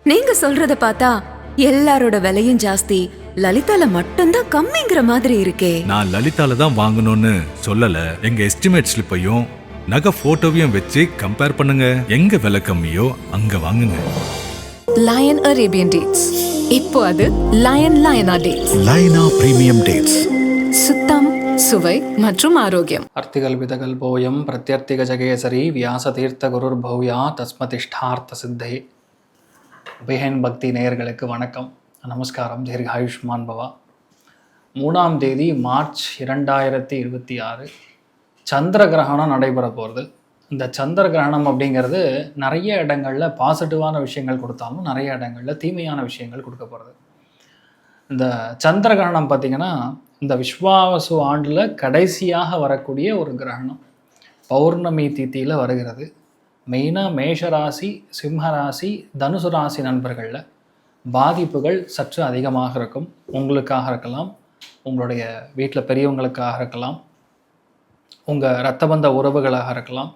நீங்க சொல்றத பார்த்தா எல்லாரோட விலையும் ஜாஸ்தி, லலிதால மட்டும்தான் கம்மிங்கிற மாதிரி இருக்கே. நான் லலிதால தான் வாங்கணும்னு சொல்லல. எங்க எஸ்டிமேட் ஸ்லிப்பையும் நகை போட்டோவையும் வச்சு கம்பேர் பண்ணுங்க. எங்க விலை கம்மியோ அங்க வாங்குங்க. Lion Arabian dates. இப்போ அது லயனா டேட்ஸ். லயனா பிரீமியம் டேட்ஸ். சுத்தம், சுவை மற்றும் ஆரோக்கியம். அர்த்திகல்பிதகல்போயம் பிரத்யர்த்திக ஜகேசரி வியாசதீர்த்த குருர் பௌயா தஸ்மதிஷ்டார்த்த சித்தே. உபயன் பக்தி நேயர்களுக்கு வணக்கம், நமஸ்காரம். தீர்காயுஷ்மான் பவா. 3ஆம் தேதி மார்ச் 2026 சந்திர கிரகணம் நடைபெற போகிறது. இந்த சந்திர கிரகணம் அப்படிங்கிறது நிறைய இடங்களில் பாசிட்டிவான விஷயங்கள் கொடுத்தாலும் நிறைய இடங்களில் தீமையான விஷயங்கள் கொடுக்க போகிறது. இந்த சந்திர கிரகணம் பார்த்திங்கன்னா இந்த விஸ்வாவசு ஆண்டில் கடைசியாக வரக்கூடிய ஒரு கிரகணம். பௌர்ணமி திதியில் வருகிறது. மெயினாக மேஷராசி, சிம்மராசி, தனுசு ராசி நண்பர்களில் பாதிப்புகள் சற்று அதிகமாக இருக்கும். உங்களுக்காக இருக்கலாம், உங்களுடைய வீட்டில் பெரியவங்களுக்காக இருக்கலாம், உங்கள் இரத்தபந்த உறவுகளாக இருக்கலாம்.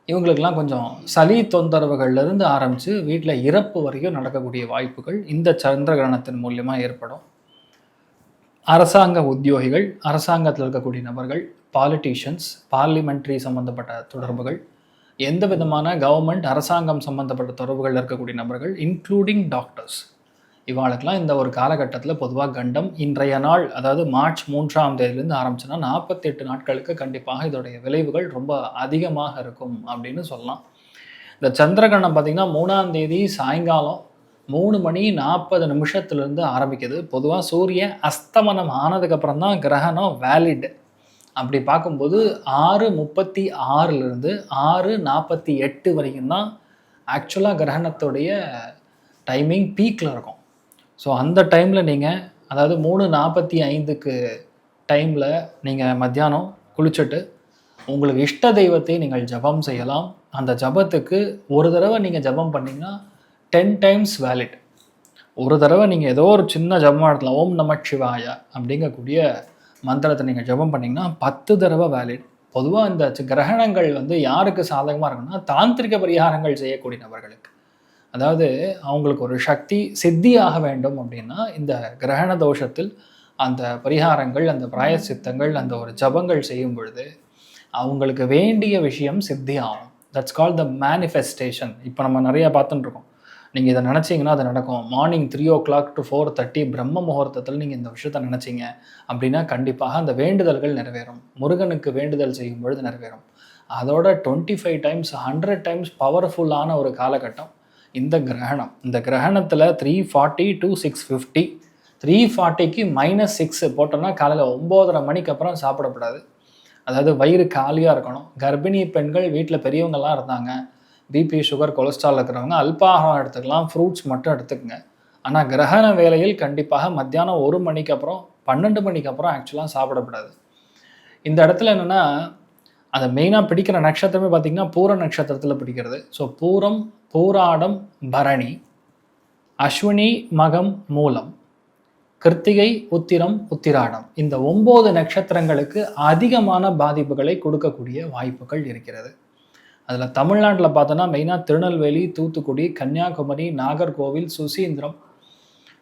இவங்களுக்கெல்லாம் கொஞ்சம் சளி தொந்தரவுகள்லேருந்து ஆரம்பித்து வீட்டில் இறப்பு வரைக்கும் நடக்கக்கூடிய வாய்ப்புகள் இந்த சந்திர கிரகணத்தின் மூலியமாக ஏற்படும். அரசாங்க உத்தியோகிகள், அரசாங்கத்தில் இருக்கக்கூடிய நபர்கள், பாலிட்டிஷியன்ஸ், பார்லிமெண்ட்ரி சம்மந்தப்பட்ட தொடர்புகள், எந்த விதமான கவர்மெண்ட் அரசாங்கம் சம்மந்தப்பட்ட தொடர்புகள் இருக்கக்கூடிய நபர்கள், இன்க்ளூடிங் டாக்டர்ஸ், இவாளுக்கெல்லாம் இந்த ஒரு காலகட்டத்தில் பொதுவாக கண்டம் இன்றைய நாள், அதாவது மார்ச் 3ஆம் தேதியிலேருந்து ஆரம்பிச்சுன்னா 48 நாட்களுக்கு கண்டிப்பாக இதோடைய விளைவுகள் ரொம்ப அதிகமாக இருக்கும் அப்படின்னு சொல்லலாம். இந்த சந்திரகிரகணம் பார்த்திங்கன்னா 3ஆம் தேதி சாயங்காலம் 3:40 ஆரம்பிக்குது. பொதுவாக சூரிய அஸ்தமனம் ஆனதுக்கப்புறம் தான் கிரகணம் வேலிட். அப்படி பார்க்கும்போது 6:36 6:48 வரைக்கும் தான் ஆக்சுவலாக கிரகணத்துடைய டைமிங் பீக்கில் இருக்கும். ஸோ அந்த டைமில் நீங்கள், அதாவது 3:45 டைமில் நீங்கள் மத்தியானம் குளிச்சுட்டு உங்களுக்கு இஷ்ட தெய்வத்தை நீங்கள் ஜபம் செய்யலாம். அந்த ஜபத்துக்கு ஒரு தடவை நீங்கள் ஜபம் பண்ணிங்கன்னா 10 டைம்ஸ் வேலிட். ஒரு தடவை நீங்கள் ஏதோ ஒரு சின்ன ஜபம் நடத்தலாம். ஓம் நம சிவாய அப்படிங்கக்கூடிய மந்திரத்தை நீங்கள் ஜபம் பண்ணிங்கன்னா 10 தடவை வேலிட். பொதுவாக இந்த கிரகணங்கள் யாருக்கு சாதகமாக இருக்குன்னா தாந்திரிக பரிகாரங்கள் செய்யக்கூடிய நபர்களுக்கு, அதாவது அவங்களுக்கு ஒரு சக்தி சித்தியாக வேண்டும் அப்படின்னா இந்த கிரகண தோஷத்தில் அந்த பரிகாரங்கள், அந்த பிராயசித்தங்கள், அந்த ஒரு ஜபங்கள் செய்யும் பொழுது அவங்களுக்கு வேண்டிய விஷயம் சித்தி ஆகும். That's called the manifestation. இப்போ நம்ம நிறைய பார்த்துட்டு இருக்கோம். நீங்கள் இதை நினச்சிங்கன்னா அது நடக்கும். மார்னிங் 3 o'clock to 4:30 பிரம்ம முகூர்த்தத்தில் நீங்கள் இந்த விஷயத்தை நினச்சிங்க அப்படின்னா கண்டிப்பாக அந்த வேண்டுதல்கள் நிறைவேறும். முருகனுக்கு வேண்டுதல் செய்யும் பொழுது நிறைவேறும். அதோட 25 டைம்ஸ் 100 டைம்ஸ் பவர்ஃபுல்லான ஒரு காலகட்டம் இந்த கிரகணம். இந்த கிரகணத்தில் 340 to 650, 340க்கு -6 போட்டோம்னா காலையில் 9:30 மணிக்கு அப்புறம் சாப்பிடக்கூடாது. அதாவது வயிறு காலியாக இருக்கணும். கர்ப்பிணி பெண்கள், வீட்டில் பெரியவங்கள்லாம் இருந்தாங்க, பிபி, சுகர், கொலஸ்ட்ரால் இருக்கிறவங்க அல்பாகாரம் எடுத்துக்கலாம், ஃப்ரூட்ஸ் மட்டும் எடுத்துக்கங்க. ஆனால் கிரகண வேளையில் கண்டிப்பாக மத்தியானம் 1 மணிக்கு அப்புறம் 12 மணிக்கு அப்புறம் ஆக்சுவலாக சாப்பிடக்கூடாது. இந்த இடத்துல என்னென்னா அதை மெயினாக பிடிக்கிற நட்சத்திரமே பார்த்திங்கன்னா பூர நட்சத்திரத்தில் பிடிக்கிறது. ஸோ பூரம், பூராடம், பரணி, அஸ்வினி, மகம், மூலம், கிருத்திகை, உத்திரம், உத்திராடம், இந்த 9 நட்சத்திரங்களுக்கு அதிகமான பாதிப்புகளை கொடுக்கக்கூடிய வாய்ப்புகள் இருக்கிறது. அதில் தமிழ்நாட்டில் பார்த்தோன்னா மெயினாக திருநெல்வேலி, தூத்துக்குடி, கன்னியாகுமரி, நாகர்கோவில், சுசீந்திரம்,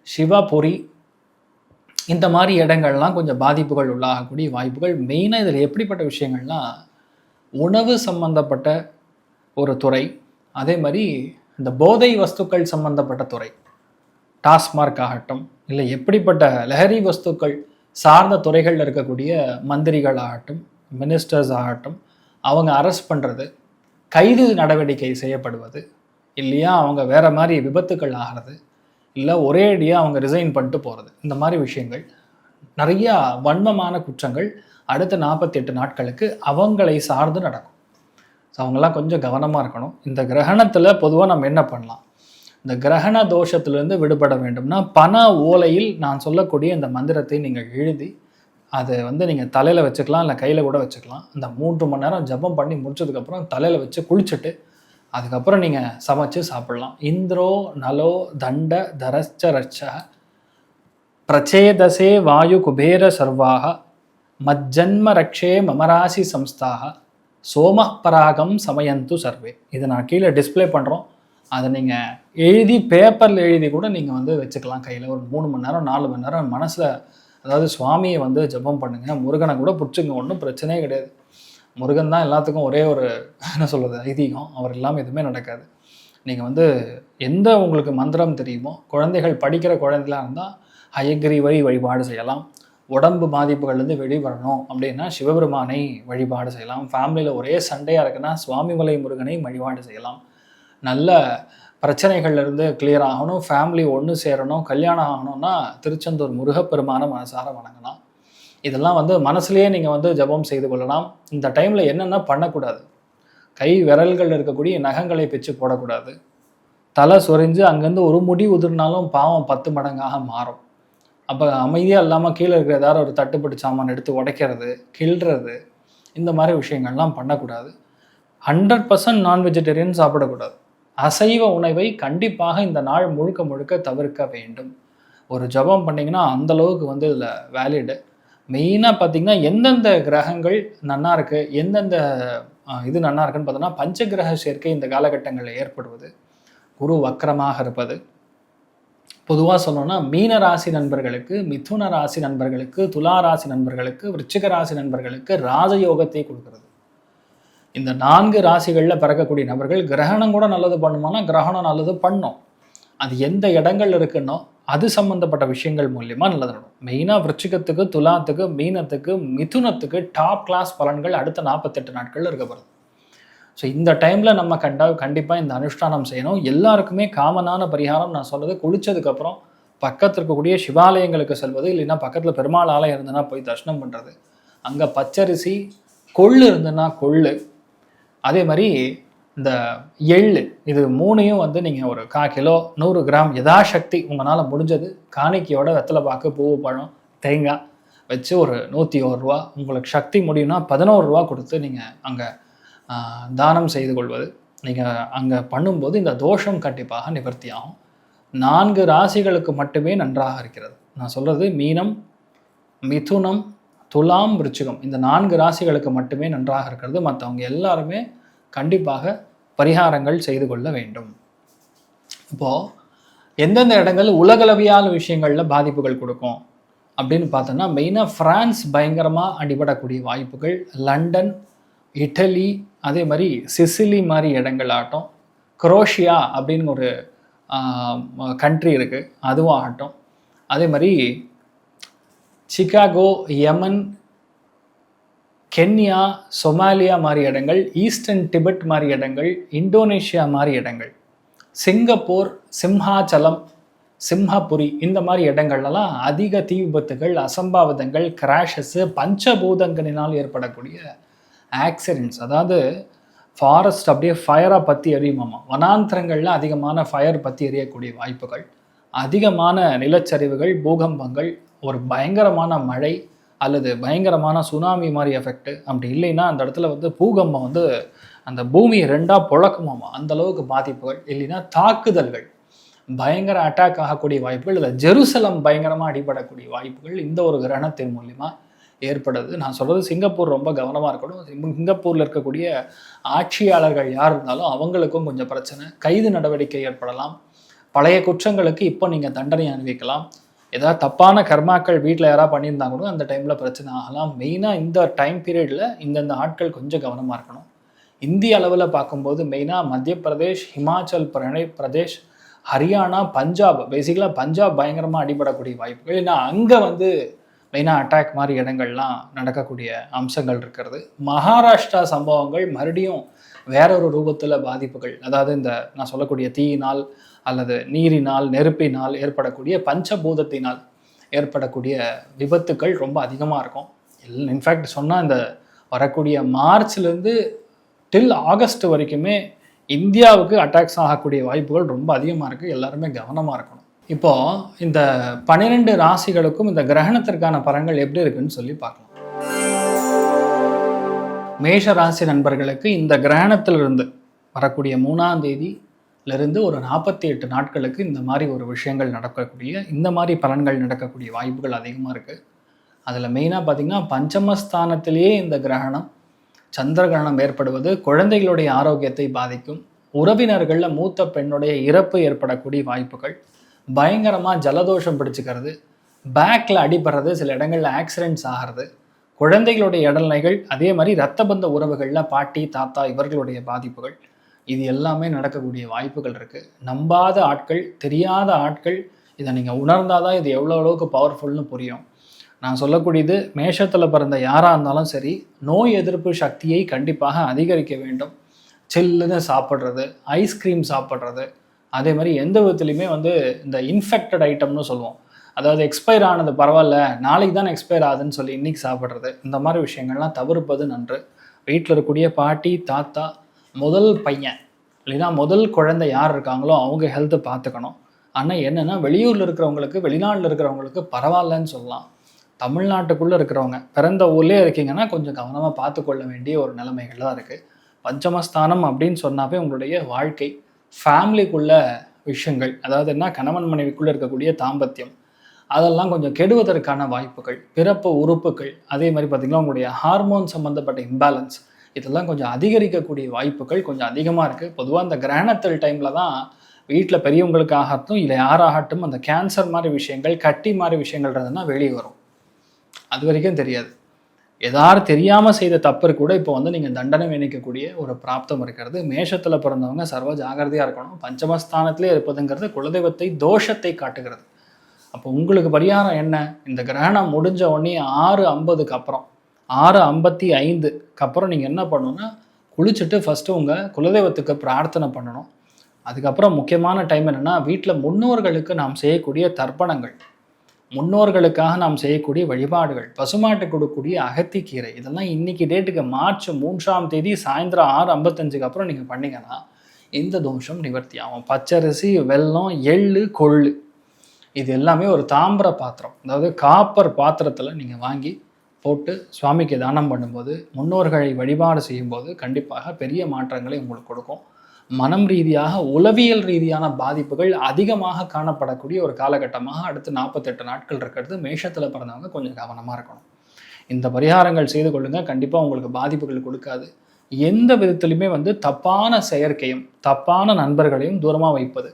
சிவபுரி, இந்த மாதிரி இடங்கள்லாம் கொஞ்சம் பாதிப்புகள் உள்ளாகக்கூடிய வாய்ப்புகள். மெயினாக இதில் எப்படிப்பட்ட விஷயங்கள்லாம் உணவு சம்பந்தப்பட்ட ஒரு துறை, அதே மாதிரி இந்த போதை வஸ்துக்கள் சம்பந்தப்பட்ட துறை, டாஸ்மார்க் ஆகட்டும், இல்லை எப்படிப்பட்ட லஹரி வஸ்துக்கள் சார்ந்த துறைகளில் இருக்கக்கூடிய மந்திரிகள் ஆகட்டும், மினிஸ்டர்ஸ் ஆகட்டும், அவங்க அரெஸ்ட் பண்ணுறது, கைது நடவடிக்கை செய்யப்படுவது, இல்லையா அவங்க வேறு மாதிரி விபத்துக்கள் ஆகிறது, இல்லை ஒரே அடியாக அவங்க ரிசைன் பண்ணிட்டு போகிறது, இந்த மாதிரி விஷயங்கள் நிறையா வன்மமான குற்றங்கள் அடுத்த 48 நாட்களுக்கு அவங்களை சார்ந்து நடக்கும். ஸோ அவங்கெல்லாம் கொஞ்சம் கவனமாக இருக்கணும். இந்த கிரகணத்தில் பொதுவாக நம்ம என்ன பண்ணலாம்? இந்த கிரகண தோஷத்திலிருந்து விடுபட வேண்டும்னா பண ஓலையில் நான் சொல்லக்கூடிய இந்த மந்திரத்தை நீங்கள் எழுதி அதை நீங்கள் தலையில் வச்சுக்கலாம், இல்லை கையில் கூட வச்சுக்கலாம். அந்த 3 மணி நேரம் ஜபம் பண்ணி முடிச்சதுக்கப்புறம் தலையில் வச்சு குளிச்சுட்டு அதுக்கப்புறம் நீங்கள் சமைச்சு சாப்பிட்லாம். இந்திரோ நலோ தண்ட தரச்ச ரச்ச பிரச்சேதசே வாயு குபேர சர்வாக மஜ்ஜன்ம ரக்ஷே மமராசி சம்ஸ்தாக சோம பராகம் சமயந்து சர்வே. இதை நான் கீழே டிஸ்பிளே பண்ணுறோம். அதை நீங்கள் எழுதி பேப்பரில் எழுதி கூட நீங்கள் வந்து வச்சுக்கலாம் கையில். ஒரு 3 மணி நேரம் 4 மணி நேரம் மனசில், அதாவது சுவாமியை வந்து ஜெபம் பண்ணுங்கள். முருகனை கூட பிடிச்சிங்க, ஒன்றும் பிரச்சனையே கிடையாது. முருகன் தான் எல்லாத்துக்கும் ஒரே ஒரு என்ன சொல்கிறது ஐதீகம். அவர் இல்லாமல் எதுவுமே நடக்காது. நீங்கள் வந்து எந்த உங்களுக்கு மந்திரம் தெரியுமோ, குழந்தைகள் படிக்கிற குழந்தைகளாக இருந்தால் ஹயக்ரீவை வழிபாடு செய்யலாம். உடம்பு பாதிப்புகள்லேருந்து வெளிவரணும் அப்படின்னா சிவபெருமானை வழிபாடு செய்யலாம். ஃபேமிலியில் ஒரே சண்டையாக இருக்குன்னா சுவாமிமலை முருகனை வழிபாடு செய்யலாம். நல்ல பிரச்சனைகள்லேருந்து கிளியர் ஆகணும், ஃபேமிலி ஒன்று சேரணும், கல்யாணம் ஆகணும்னா திருச்செந்தூர் முருகப்பெருமான மனசார வணங்கலாம். இதெல்லாம் வந்து மனசுலேயே நீங்கள் வந்து ஜபம் செய்து கொள்ளலாம். இந்த டைமில் என்னென்ன பண்ணக்கூடாது, கை விரல்கள் இருக்கக்கூடிய நகங்களை பிச்சு போடக்கூடாது. தலை சொரிஞ்சு அங்கேருந்து ஒரு முடி உதிர்னாலும் பாவம் 10 மடங்காக மாறும். அப்போ அமைதியாக இல்லாமல் கீழே இருக்கிற ஏதாவது ஒரு தட்டுப்பட்டு சாமான் எடுத்து உடைக்கிறது, கிள்றது, இந்த மாதிரி விஷயங்கள்லாம் பண்ணக்கூடாது. 100% நான் வெஜிடேரியன் சாப்பிடக்கூடாது. அசைவ உணவை கண்டிப்பாக இந்த நாள் முழுக்க முழுக்க தவிர்க்க வேண்டும். ஒரு ஜபம் பண்ணிங்கன்னா அந்தளவுக்கு வந்து இதில் வேலிடு. மெயினாக பார்த்திங்கன்னா எந்தெந்த கிரகங்கள் நன்னா இருக்குது, எந்தெந்த இது நன்னா இருக்குன்னு பார்த்தோன்னா, பஞ்சகிரக சேர்க்கை இந்த காலகட்டங்களில் ஏற்படுவது, குரு வக்கரமாக இருப்பது, பொதுவாக சொல்லணும்னா மீன ராசி நண்பர்களுக்கு, மிதுன ராசி நண்பர்களுக்கு, துலா ராசி நண்பர்களுக்கு, விருச்சிக ராசி நண்பர்களுக்கு ராஜயோகத்தை கொடுக்கிறது. இந்த 4 ராசிகளில் பிறக்கக்கூடிய நபர்கள் கிரகணம் கூட நல்லது பண்ணுமானா கிரகணம் நல்லது பண்ணும். அது எந்த இடங்கள் இருக்குன்னோ அது சம்மந்தப்பட்ட விஷயங்கள் மூலியமாக நல்லது நடக்கும். மெயினாக விருச்சிகத்துக்கு, துலாத்துக்கு, மீனத்துக்கு, மிதுனத்துக்கு டாப் கிளாஸ் பலன்கள் அடுத்த 48 நாட்கள் இருக்கப்படுது. ஸோ இந்த டைமில் நம்ம கண்டிப்பாக இந்த அனுஷ்டானம் செய்யணும். எல்லாருக்குமே காமனான பரிகாரம் நான் சொல்கிறது, குளித்ததுக்கப்புறம் பக்கத்தில் இருக்கக்கூடிய சிவாலயங்களுக்கு செல்வது, இல்லைன்னா பக்கத்தில் பெருமாள் ஆலயம் இருந்ததுன்னா போய் தரிசனம் பண்ணுறது, அங்கே பச்சரிசி கொள்ளு இருந்ததுன்னா கொள்ளு, அதே மாதிரி இந்த எள்ளு, இது 3ஐயும் வந்து நீங்கள் ஒரு 1/4 கிலோ 100 கிராம் யதாசக்தி உங்களால் முடிஞ்சது காணிக்கையோட வெத்தலை பாக்கு, பூவு, பழம், தேங்காய் வச்சு ஒரு 101 ரூபா, உங்களுக்கு சக்தி முடியும்னா 11 ரூபா கொடுத்து நீங்கள் அங்கே தானம் செய்து கொள்வது. நீங்கள் அங்கே பண்ணும்போது இந்த தோஷம் கண்டிப்பாக நிவர்த்தி ஆகும். 4 ராசிகளுக்கு மட்டுமே நன்றாக இருக்கிறது. நான் சொல்கிறது மீனம், மிதுனம், துலாம், விருச்சிகம், இந்த 4 ராசிகளுக்கு மட்டுமே நன்றாக இருக்கிறது. மற்றவங்க எல்லாருமே கண்டிப்பாக பரிகாரங்கள் செய்து கொள்ள வேண்டும். இப்போது எந்தெந்த இடங்கள் உலகளவியான விஷயங்களில் பாதிப்புகள் கொடுக்கும் அப்படின்னு பார்த்தோன்னா, மெயினாக ஃப்ரான்ஸ் பயங்கரமாக அடிபடக்கூடிய வாய்ப்புகள், லண்டன், இட்டலி, அதே மாதிரி சிசிலி மாதிரி இடங்கள் ஆகட்டும், குரோஷியா அப்படின்னு ஒரு கண்ட்ரி இருக்குது, அதுவும் ஆகட்டும், அதே மாதிரி சிகாகோ, யமன், கென்யா, சொமாலியா மாதிரி இடங்கள், ஈஸ்டர்ன் டிபெட் மாதிரி இடங்கள், இந்தோனேஷியா மாதிரி இடங்கள், சிங்கப்பூர், சிம்ஹாச்சலம், சிம்ஹாபுரி, இந்த மாதிரி இடங்கள்லாம் அதிக தீ விபத்துகள், அசம்பாவிதங்கள், கிராஷஸ்ஸு, பஞ்சபூதங்களினால் ஏற்படக்கூடிய ஆக்சிடென்ட்ஸ், அதாவது ஃபாரஸ்ட் அப்படியே ஃபயராக பற்றி எரியுமாமா, வனாந்திரங்களில் அதிகமான ஃபயர் பற்றி எரியக்கூடிய வாய்ப்புகள், அதிகமான நிலச்சரிவுகள், பூகம்பங்கள், ஒரு பயங்கரமான மழை அல்லது பயங்கரமான சுனாமி மாதிரி எஃபெக்ட். அப்படி இல்லைன்னா அந்த இடத்துல வந்து பூகம்பம் வந்து அந்த பூமியை 2ஆக புழக்குமாமா, அந்தளவுக்கு பாதிப்புகள். இல்லைன்னா தாக்குதல்கள், பயங்கர அட்டாக் ஆகக்கூடிய வாய்ப்புகள், இல்லை ஜெருசலம் பயங்கரமாக அடிபடக்கூடிய வாய்ப்புகள் இந்த ஒரு கிரகணத்தின் மூலிமா ஏற்படுது. நான் சொல்கிறது சிங்கப்பூர் ரொம்ப கவனமாக இருக்கணும். சிங்கப்பூரில் இருக்கக்கூடிய ஆட்சியாளர்கள் யார் இருந்தாலும் அவங்களுக்கும் கொஞ்சம் பிரச்சனை, கைது நடவடிக்கை ஏற்படலாம். பழைய குற்றங்களுக்கு இப்போ நீங்கள் தண்டனை அனுபவிக்கலாம். ஏதாவது தப்பான கர்மாக்கள் வீட்டில் யாராவது பண்ணியிருந்தா கூட அந்த டைமில் பிரச்சனை ஆகலாம். மெயினாக இந்த டைம் பீரியடில் இந்தந்த ஆட்கள் கொஞ்சம் கவனமாக இருக்கணும். இந்திய அளவில் பார்க்கும்போது மெயினாக மத்திய பிரதேஷ், ஹிமாச்சல் பிரதேஷ், ஹரியானா, பஞ்சாப், பேசிக்கலாக பஞ்சாப் பயங்கரமாக அடிபடக்கூடிய வாய்ப்புகள். ஏன்னா அங்கே வந்து மெயினாக அட்டாக் மாதிரி இடங்கள்லாம் நடக்கக்கூடிய அம்சங்கள் இருக்கிறது. மகாராஷ்டிரா சம்பவங்கள் மறுபடியும் வேறொரு ரூபத்தில் பாதிப்புகள், அதாவது இந்த நான் சொல்லக்கூடிய தீயினால் அல்லது நீரினால், நெருப்பினால் ஏற்படக்கூடிய பஞ்சபூதத்தினால் ஏற்படக்கூடிய விபத்துக்கள் ரொம்ப அதிகமாக இருக்கும். இன்ஃபேக்ட் சொன்னால் இந்த வரக்கூடிய மார்ச்லேருந்து டில் ஆகஸ்ட் வரைக்குமே இந்தியாவுக்கு அட்டாக்ஸ் ஆகக்கூடிய வாய்ப்புகள் ரொம்ப அதிகமாக இருக்குது. எல்லாருமே கவனமாக இருக்கணும். இப்போது இந்த 12 ராசிகளுக்கும் இந்த கிரகணத்திற்கான பலன்கள் எப்படி இருக்குன்னு சொல்லி பார்க்கலாம். மேஷ ராசி நண்பர்களுக்கு இந்த கிரகணத்திலிருந்து வரக்கூடிய 3ஆம் தேதியிலிருந்து ஒரு 48 நாட்களுக்கு இந்த மாதிரி ஒரு விஷயங்கள் நடக்கக்கூடிய, இந்த மாதிரி பலன்கள் நடக்கக்கூடிய வாய்ப்புகள் அதிகமாக இருக்குது. அதில் மெயினாக பார்த்திங்கன்னா பஞ்சமஸ்தானத்திலேயே இந்த கிரகணம், சந்திர கிரகணம் ஏற்படுவது குழந்தைகளுடைய ஆரோக்கியத்தை பாதிக்கும். உறவினர்களில் மூத்த பெண்ணுடைய இறப்பு ஏற்படக்கூடிய வாய்ப்புகள், பயங்கரமாக ஜலதோஷம் பிடிச்சிக்கிறது, பேக்கில் அடிபடுறது, சில இடங்களில் ஆக்சிடென்ட்ஸ் ஆகிறது, குழந்தைகளுடைய இடநிலைகள், அதே மாதிரி இரத்த பந்த உறவுகளில் பாட்டி தாத்தா இவர்களுடைய பாதிப்புகள், இது எல்லாமே நடக்கக்கூடிய வாய்ப்புகள் இருக்குது. நம்பாத ஆட்கள், தெரியாத ஆட்கள் இதை நீங்கள் உணர்ந்தாதான் இது எவ்வளோ அளவுக்கு பவர்ஃபுல்னு புரியும். நான் சொல்லக்கூடியது, மேஷத்தில் பிறந்த யாராக இருந்தாலும் சரி, நோய் எதிர்ப்பு சக்தியை கண்டிப்பாக அதிகரிக்க வேண்டும். சில்லுன்னு சாப்பிட்றது, ஐஸ்கிரீம் சாப்பிட்றது, அதே மாதிரி எந்த விதத்துலையுமே இந்த இன்ஃபெக்டட் ஐட்டம்னு சொல்லுவோம், அதாவது எக்ஸ்பயர் ஆனது பரவாயில்ல, நாளைக்கு தான் எக்ஸ்பயர் ஆகுதுன்னு சொல்லி இன்றைக்கி சாப்பிட்றது, இந்த மாதிரி விஷயங்கள்லாம் தவிர்ப்பது நன்று. வீட்டில் இருக்கக்கூடிய பாட்டி தாத்தா, முதல் பையன் இல்லைன்னா முதல் குழந்தை யார் இருக்காங்களோ அவங்க ஹெல்த்தை பார்த்துக்கணும். ஆனால் என்னென்னா, வெளியூரில் இருக்கிறவங்களுக்கு, வெளிநாட்டில் இருக்கிறவங்களுக்கு பரவாயில்லன்னு சொல்லலாம். தமிழ்நாட்டுக்குள்ளே இருக்கிறவங்க, பிறந்த ஊர்லேயே இருக்கீங்கன்னா கொஞ்சம் கவனமாக பார்த்துக்கொள்ள வேண்டிய ஒரு நிலைமைகள் தான் இருக்குது. பஞ்சமஸ்தானம் அப்படின்னு சொன்னாவே உங்களுடைய வாழ்க்கை, ஃபேமிலிக்குள்ள விஷயங்கள், அதாவது என்ன, கணவன் மனைவிக்குள்ளே இருக்கக்கூடிய தாம்பத்தியம், அதெல்லாம் கொஞ்சம் கெடுவதற்கான வாய்ப்புகள், பிறப்பு உறுப்புகள், அதே மாதிரி பார்த்திங்கன்னா உங்களுடைய ஹார்மோன் சம்மந்தப்பட்ட இம்பேலன்ஸ், இதெல்லாம் கொஞ்சம் அதிகரிக்கக்கூடிய வாய்ப்புகள் கொஞ்சம் அதிகமாக இருக்குது. பொதுவாக இந்த கிரகணத்தல் டைமில் தான் வீட்டில் பெரியவங்களுக்காகட்டும் இல்லை யாராகட்டும் அந்த கேன்சர் மாதிரி விஷயங்கள், கட்டி மாதிரி விஷயங்கள்ன்றதுனா வெளியே வரும். அது வரைக்கும் தெரியாது. எதாவது தெரியாமல் செய்த தப்பு கூட இப்போ நீங்கள் தண்டனை வினைக்கக்கூடிய ஒரு பிராப்தம் இருக்கிறது. மேஷத்தில் பிறந்தவங்க சர்வ ஜாகிரதையாக இருக்கணும். பஞ்சமஸ்தானத்திலே இருப்பதுங்கிறது குலதெய்வத்தை தோஷத்தை காட்டுகிறது. அப்போ உங்களுக்கு பரிகாரம் என்ன? இந்த கிரகணம் முடிஞ்ச உடனே 6:50க்கு அப்புறம், 6:55க்கு அப்புறம் நீங்கள் என்ன பண்ணணும்னா, குளிச்சுட்டு ஃபஸ்ட்டு உங்கள் குலதெய்வத்துக்கு பிரார்த்தனை பண்ணணும். அதுக்கப்புறம் முக்கியமான டைம் என்னென்னா, வீட்டில் முன்னோர்களுக்கு நாம் செய்யக்கூடிய தர்ப்பணங்கள், முன்னோர்களுக்காக நாம் செய்யக்கூடிய வழிபாடுகள், பசுமாட்டு கொடுக்கக்கூடிய அகத்திக்கீரை, இதெல்லாம் இன்றைக்கி டேட்டுக்கு மார்ச் 3ஆம் தேதி சாயந்தரம் 6:55க்கு அப்புறம் நீங்கள் பண்ணிங்கன்னா இந்த தோஷம் நிவர்த்தி ஆகும். பச்சரிசி, வெல்லம், எள்ளு, கொள்ளு, இது எல்லாமே ஒரு தாமிர பாத்திரம், அதாவது காப்பர் பாத்திரத்தில் நீங்கள் வாங்கி போட்டு சுவாமிக்கு தானம் பண்ணும்போது, முன்னோர்களை வழிபாடு செய்யும்போது கண்டிப்பாக பெரிய மாற்றங்களை உங்களுக்கு கொடுக்கும். மனம் ரீதியாக, உளவியல் ரீதியான பாதிப்புகள் அதிகமாக காணப்படக்கூடிய ஒரு காலகட்டமாக அடுத்து 48 நாட்கள் இருக்கிறது. மேஷத்தில் பிறந்தவங்க கொஞ்சம் கவனமாக இருக்கணும். இந்த பரிகாரங்கள் செய்து கொள்ளுங்கள், கண்டிப்பாக உங்களுக்கு பாதிப்புகள் கொடுக்காது. எந்த விதத்துலையுமே தப்பான செயற்கையும் தப்பான நண்பர்களையும் தூரமாக வைப்பது,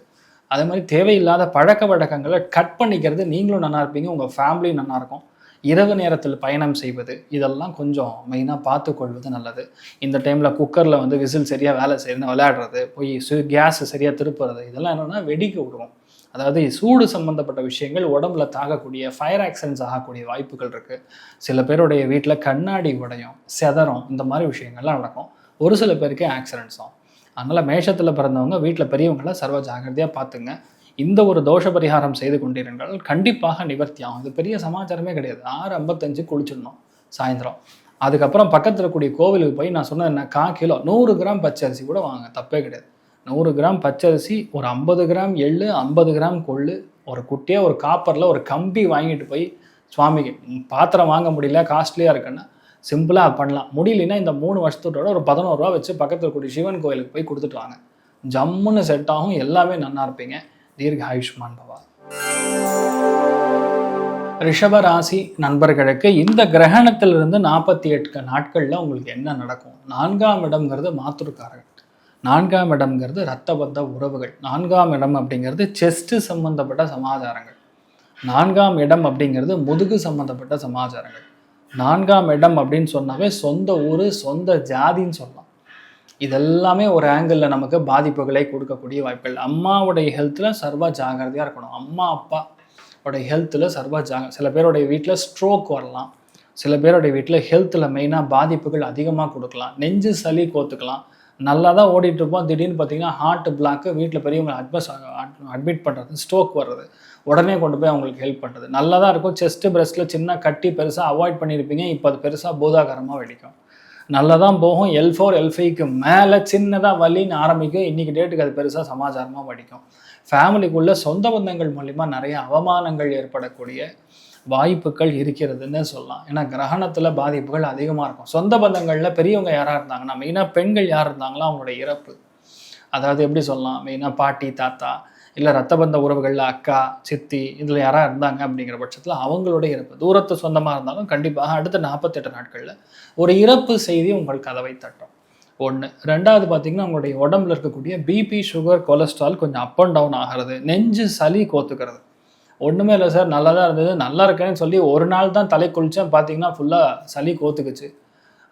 அதே மாதிரி தேவையில்லாத பழக்க வழக்கங்களை கட் பண்ணிக்கிறது, நீங்களும் நல்லா இருப்பீங்க, உங்கள் ஃபேமிலியும் நல்லாயிருக்கும். இரவு நேரத்தில் பயணம் செய்வது, இதெல்லாம் கொஞ்சம் மெயினாக பார்த்துக்கொள்வது நல்லது. இந்த டைமில் குக்கரில் விசில் சரியாக வேலை செய்யணும் விளையாடுறது, போய் கேஸை சரியாக திருப்புறது, இதெல்லாம் என்னென்னா வெடிக்க விடுவோம். அதாவது சூடு சம்மந்தப்பட்ட விஷயங்கள் உடம்புல தாகக்கூடிய, ஃபயர் ஆக்சிடென்ட்ஸ் ஆகக்கூடிய வாய்ப்புகள் இருக்குது. சில பேருடைய வீட்டில் கண்ணாடி உடையும், செதறும், இந்த மாதிரி விஷயங்கள்லாம் நடக்கும். ஒரு சில பேருக்கு ஆக்சிடென்ட்ஸ் ஆகும். அதனால் மேஷத்தில் பிறந்தவங்க வீட்டில் பெரியவங்களை சர்வ ஜாகிரதையாக பார்த்துங்க. இந்த ஒரு தோஷ பரிகாரம் செய்து கொண்டிருந்தால் கண்டிப்பாக நிவர்த்தி ஆகும். இது பெரிய சமாச்சாரமே கிடையாது. 6:55 குளிச்சிடணும் சாயந்தரம். அதுக்கப்புறம் பக்கத்தில் இருக்கக்கூடிய கோவிலுக்கு போய் நான் சொன்னது என்ன, 1/4 கிலோ 100 கிராம் பச்சரிசி கூட வாங்க, தப்பே கிடையாது. 100 கிராம் பச்சரிசி, ஒரு 50 கிராம் எள்ளு, 50 கிராம் கொள்ளு, ஒரு குட்டியாக ஒரு காப்பரில் ஒரு கம்பி வாங்கிட்டு போய் சுவாமிக்கு, பாத்திரம் வாங்க முடியல காஸ்ட்லியாக இருக்குன்னா சிம்பிளாக பண்ணலாம். முடியலன்னா இந்த 3 வருஷத்தோட ஒரு 11 ரூபா வச்சு பக்கத்தில் இருக்கக்கூடிய சிவன் கோயிலுக்கு போய் கொடுத்துட்டு வாங்க. ஜம்முன்னு செட் ஆகும், எல்லாமே நல்லா இருப்பீங்க. தீர்க்க ஆயுஷ்மான் பவா. ரிஷப ராசி நண்பர்களுக்கு இந்த கிரகணத்திலிருந்து 48 நாட்களில் உங்களுக்கு என்ன நடக்கும்? 4ஆம் இடம்ங்கிறது மாத்துருக்காரர்கள், 4ஆம் இடம்ங்கிறது இரத்த பந்த உறவுகள், 4ஆம் இடம் அப்படிங்கிறது செஸ்ட் சம்பந்தப்பட்ட சமாச்சாரங்கள், 4ஆம் இடம் அப்படிங்கிறது முதுகு சம்பந்தப்பட்ட சமாச்சாரங்கள், 4ஆம் இடம் அப்படின்னு சொன்னாவே சொந்த ஊர், சொந்த ஜாதின்னு சொல்லலாம். இதெல்லாமே ஒரு ஆங்கிளில் நமக்கு பாதிப்புகளை கொடுக்கக்கூடிய வாய்ப்புகள். அம்மாவுடைய ஹெல்த்தில் சர்வ ஜாகிரதையாக இருக்கணும். அம்மா அப்பா உடைய ஹெல்த்தில் சில பேருடைய வீட்டில் ஸ்ட்ரோக் வரலாம், சில பேருடைய வீட்டில் ஹெல்த்தில் மெயினாக பாதிப்புகள் அதிகமாக கொடுக்கலாம். நெஞ்சு சளி கோத்துக்கலாம். நல்லா தான் ஓடிட்டு இருப்போம், திடீர்னு பார்த்தீங்கன்னா ஹார்ட் பிளாக்கு, வீட்டில் பெரியவங்களை அட்மிட் பண்ணுறது, ஸ்ட்ரோக் வர்றது, உடனே கொண்டு போய் அவங்களுக்கு ஹெல்ப் பண்ணுறது. நல்லா தான் இருக்கும். செஸ்ட்டு பிரெஸ்ட்டில் சின்ன கட்டி பெருசாக அவாய்ட் பண்ணியிருப்பீங்க, இப்போ அது பெருசாக பூதாகரமாக வெடிக்கும். நல்லா தான் போகும். L4 L5க்கு மேலே சின்னதாக வலின்னு ஆரம்பிக்கும். இன்றைக்கி டேட்டுக்கு அது பெருசாக சமாச்சாரமாக வடிக்கும். ஃபேமிலிக்குள்ளே சொந்த பந்தங்கள் மூலிமா நிறைய அவமானங்கள் ஏற்படக்கூடிய வாய்ப்புகள் இருக்கிறதுன்னு சொல்லலாம். ஏன்னா கிரகணத்தில் பாதிப்புகள் அதிகமாக இருக்கும். சொந்த பந்தங்களில் பெரியவங்க யாராக இருந்தாங்கன்னா, மெயினாக பெண்கள் யார் இருந்தாங்களோ அவங்களுடைய இறப்பு, அதாவது எப்படி சொல்லலாம், மெயினாக பாட்டி தாத்தா இல்லை ரத்த பந்த உறவுகளில் அக்கா சித்தி இதில் யாராக இருந்தாங்க அப்படிங்கிற பட்சத்தில் அவங்களுடைய இறப்பு, தூரத்து சொந்தமாக இருந்தாலும் கண்டிப்பாக அடுத்த 48 நாட்களில் ஒரு இறப்பு செய்தி உங்கள் கதவை தட்டும். ஒன்று. ரெண்டாவது பார்த்தீங்கன்னா உங்களுடைய உடம்புல இருக்கக்கூடிய பிபி, சுகர், கொலஸ்ட்ரால் கொஞ்சம் அப் அண்ட் டவுன் ஆகிறது, நெஞ்சு சளி கோத்துக்கிறது. ஒன்றுமே இல்லை சார், நல்லா தான் இருந்தது, நல்லா இருக்கேன்னு சொல்லி ஒரு நாள் தான் தலை குளித்தேன், பார்த்தீங்கன்னா ஃபுல்லாக சளி கோத்துக்குச்சு.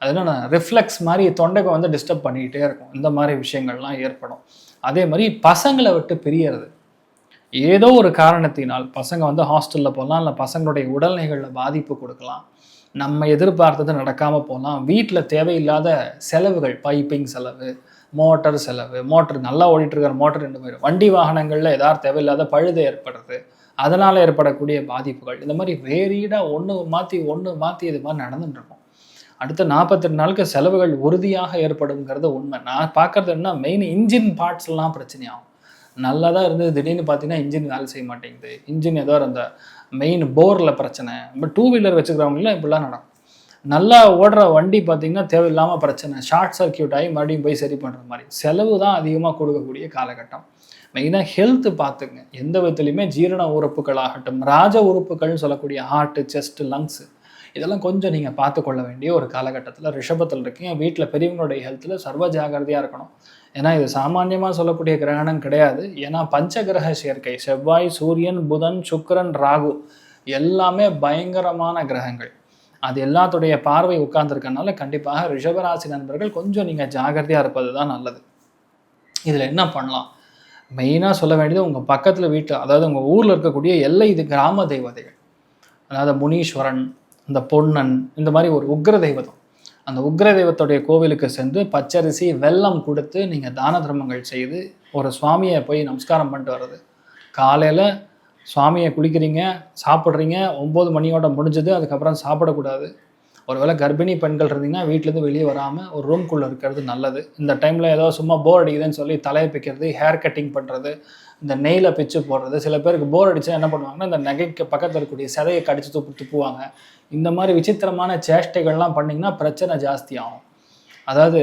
அதனால ரிஃப்ளெக்ஸ் மாதிரி தொண்டைக்கு வந்து டிஸ்டர்ப் பண்ணிக்கிட்டே இருக்கும். இந்த மாதிரி விஷயங்கள்லாம் ஏற்படும். அதே மாதிரி பசங்களை விட்டு பிரியறது, ஏதோ ஒரு காரணத்தினால் பசங்க வந்து ஹாஸ்டலில் போகலாம், இல்லை பசங்களுடைய உடல்நிலைகளில் பாதிப்பு கொடுக்கலாம், நம்ம எதிர்பார்த்தது நடக்காமல் போகலாம், வீட்டில் தேவையில்லாத செலவுகள், பைப்பிங் செலவு, மோட்டர் செலவு, மோட்டர் நல்லா ஓடிட்டுருக்கிற மோட்டர் ரெண்டு போயிடும், வண்டி வாகனங்களில் ஏதாவது தேவையில்லாத பழுது ஏற்படுறது, அதனால் ஏற்படக்கூடிய பாதிப்புகள், இந்த மாதிரி வேரீடாக ஒன்று மாற்றி இது மாதிரி நடந்துட்டு இருக்கும். அடுத்த 48 நாளுக்கு செலவுகள் உறுதியாக ஏற்படுங்கிறது உண்மை. நான் பார்க்குறது என்ன, மெயின் இன்ஜின் பார்ட்ஸ்லாம் பிரச்சனையாகும். நல்லா தான் இருந்தது, திடீர்னு பார்த்தீங்கன்னா இன்ஜின் வேலை செய்ய மாட்டேங்குது, இன்ஜின் ஏதோ அந்த மெயின் போரில் பிரச்சனை. இப்போ 2 வீலர் வச்சுக்கிறவங்களாம் இப்படிலாம் நடக்கும். நல்லா ஓடுற வண்டி பார்த்திங்கன்னா தேவையில்லாமல் பிரச்சனை, ஷார்ட் சர்க்கியூட் ஆகி மறுபடியும் போய் சரி பண்ணுற மாதிரி செலவு தான் அதிகமாக கொடுக்கக்கூடிய காலகட்டம். மெயினாக ஹெல்த்து பார்த்துங்க, எந்த விதத்துலையுமே ஜீரண உறுப்புகள் ஆகட்டும், ராஜ உறுப்புகள்னு சொல்லக்கூடிய ஹார்ட்டு, செஸ்ட்டு, லங்ஸு, இதெல்லாம் கொஞ்சம் நீங்கள் பார்த்து கொள்ள வேண்டிய ஒரு காலகட்டத்தில் ரிஷபத்தில் இருக்கீங்க. வீட்டில் பெரியவங்களுடைய ஹெல்த்தில் சர்வ ஜாகிரதையாக இருக்கணும். ஏன்னா இது சாமானியமாக சொல்லக்கூடிய கிரகணம் கிடையாது. ஏன்னா பஞ்சகிரக சேர்க்கை, செவ்வாய், சூரியன், புதன், சுக்கிரன், ராகு எல்லாமே பயங்கரமான கிரகங்கள். அது எல்லாத்துடைய பார்வை உட்கார்ந்துருக்கனால கண்டிப்பாக ரிஷபராசி நண்பர்கள் கொஞ்சம் நீங்கள் ஜாகிரதையாக இருப்பது தான் நல்லது. இதில் என்ன பண்ணலாம், மெயினாக சொல்ல வேண்டியது உங்கள் பக்கத்தில் வீட்டில், அதாவது உங்கள் ஊரில் இருக்கக்கூடிய இது கிராம தெய்வதைகள், அதாவது முனீஸ்வரன், இந்த பொன்னன், இந்த மாதிரி ஒரு உக்ர தெய்வதம், அந்த உக்ர தெய்வத்துடைய கோவிலுக்கு சென்று பச்சரிசி வெல்லம் கொடுத்து நீங்கள் தான தர்மங்கள் செய்து ஒரு சுவாமியை போய் நமஸ்காரம் பண்ணிட்டு வர்றது. காலையில் சுவாமியை குளிக்கிறீங்க, சாப்பிட்றீங்க, 9 மணியோட முடிஞ்சது, அதுக்கப்புறம் சாப்பிடக்கூடாது. ஒருவேளை கர்ப்பிணி பெண்கள் இருந்தீங்கன்னா வீட்டிலேருந்து வெளியே வராமல் ஒரு ரூம்குள்ளே இருக்கிறது நல்லது. இந்த டைமில் ஏதோ சும்மா போர் அடிக்குதுன்னு சொல்லி தலையை பிக்கிறது, ஹேர் கட்டிங் பண்ணுறது, இந்த நெயில பிச்சு போடுறது. சில பேருக்கு போர் அடித்தா என்ன பண்ணுவாங்கன்னா இந்த நகைக்கு பக்கத்தில் இருக்கக்கூடிய சதையை கடிச்சு துப்புவாங்க. இந்த மாதிரி விசித்திரமான சேஷ்டைகள்லாம் பண்ணிங்கன்னா பிரச்சனை ஜாஸ்தி ஆகும். அதாவது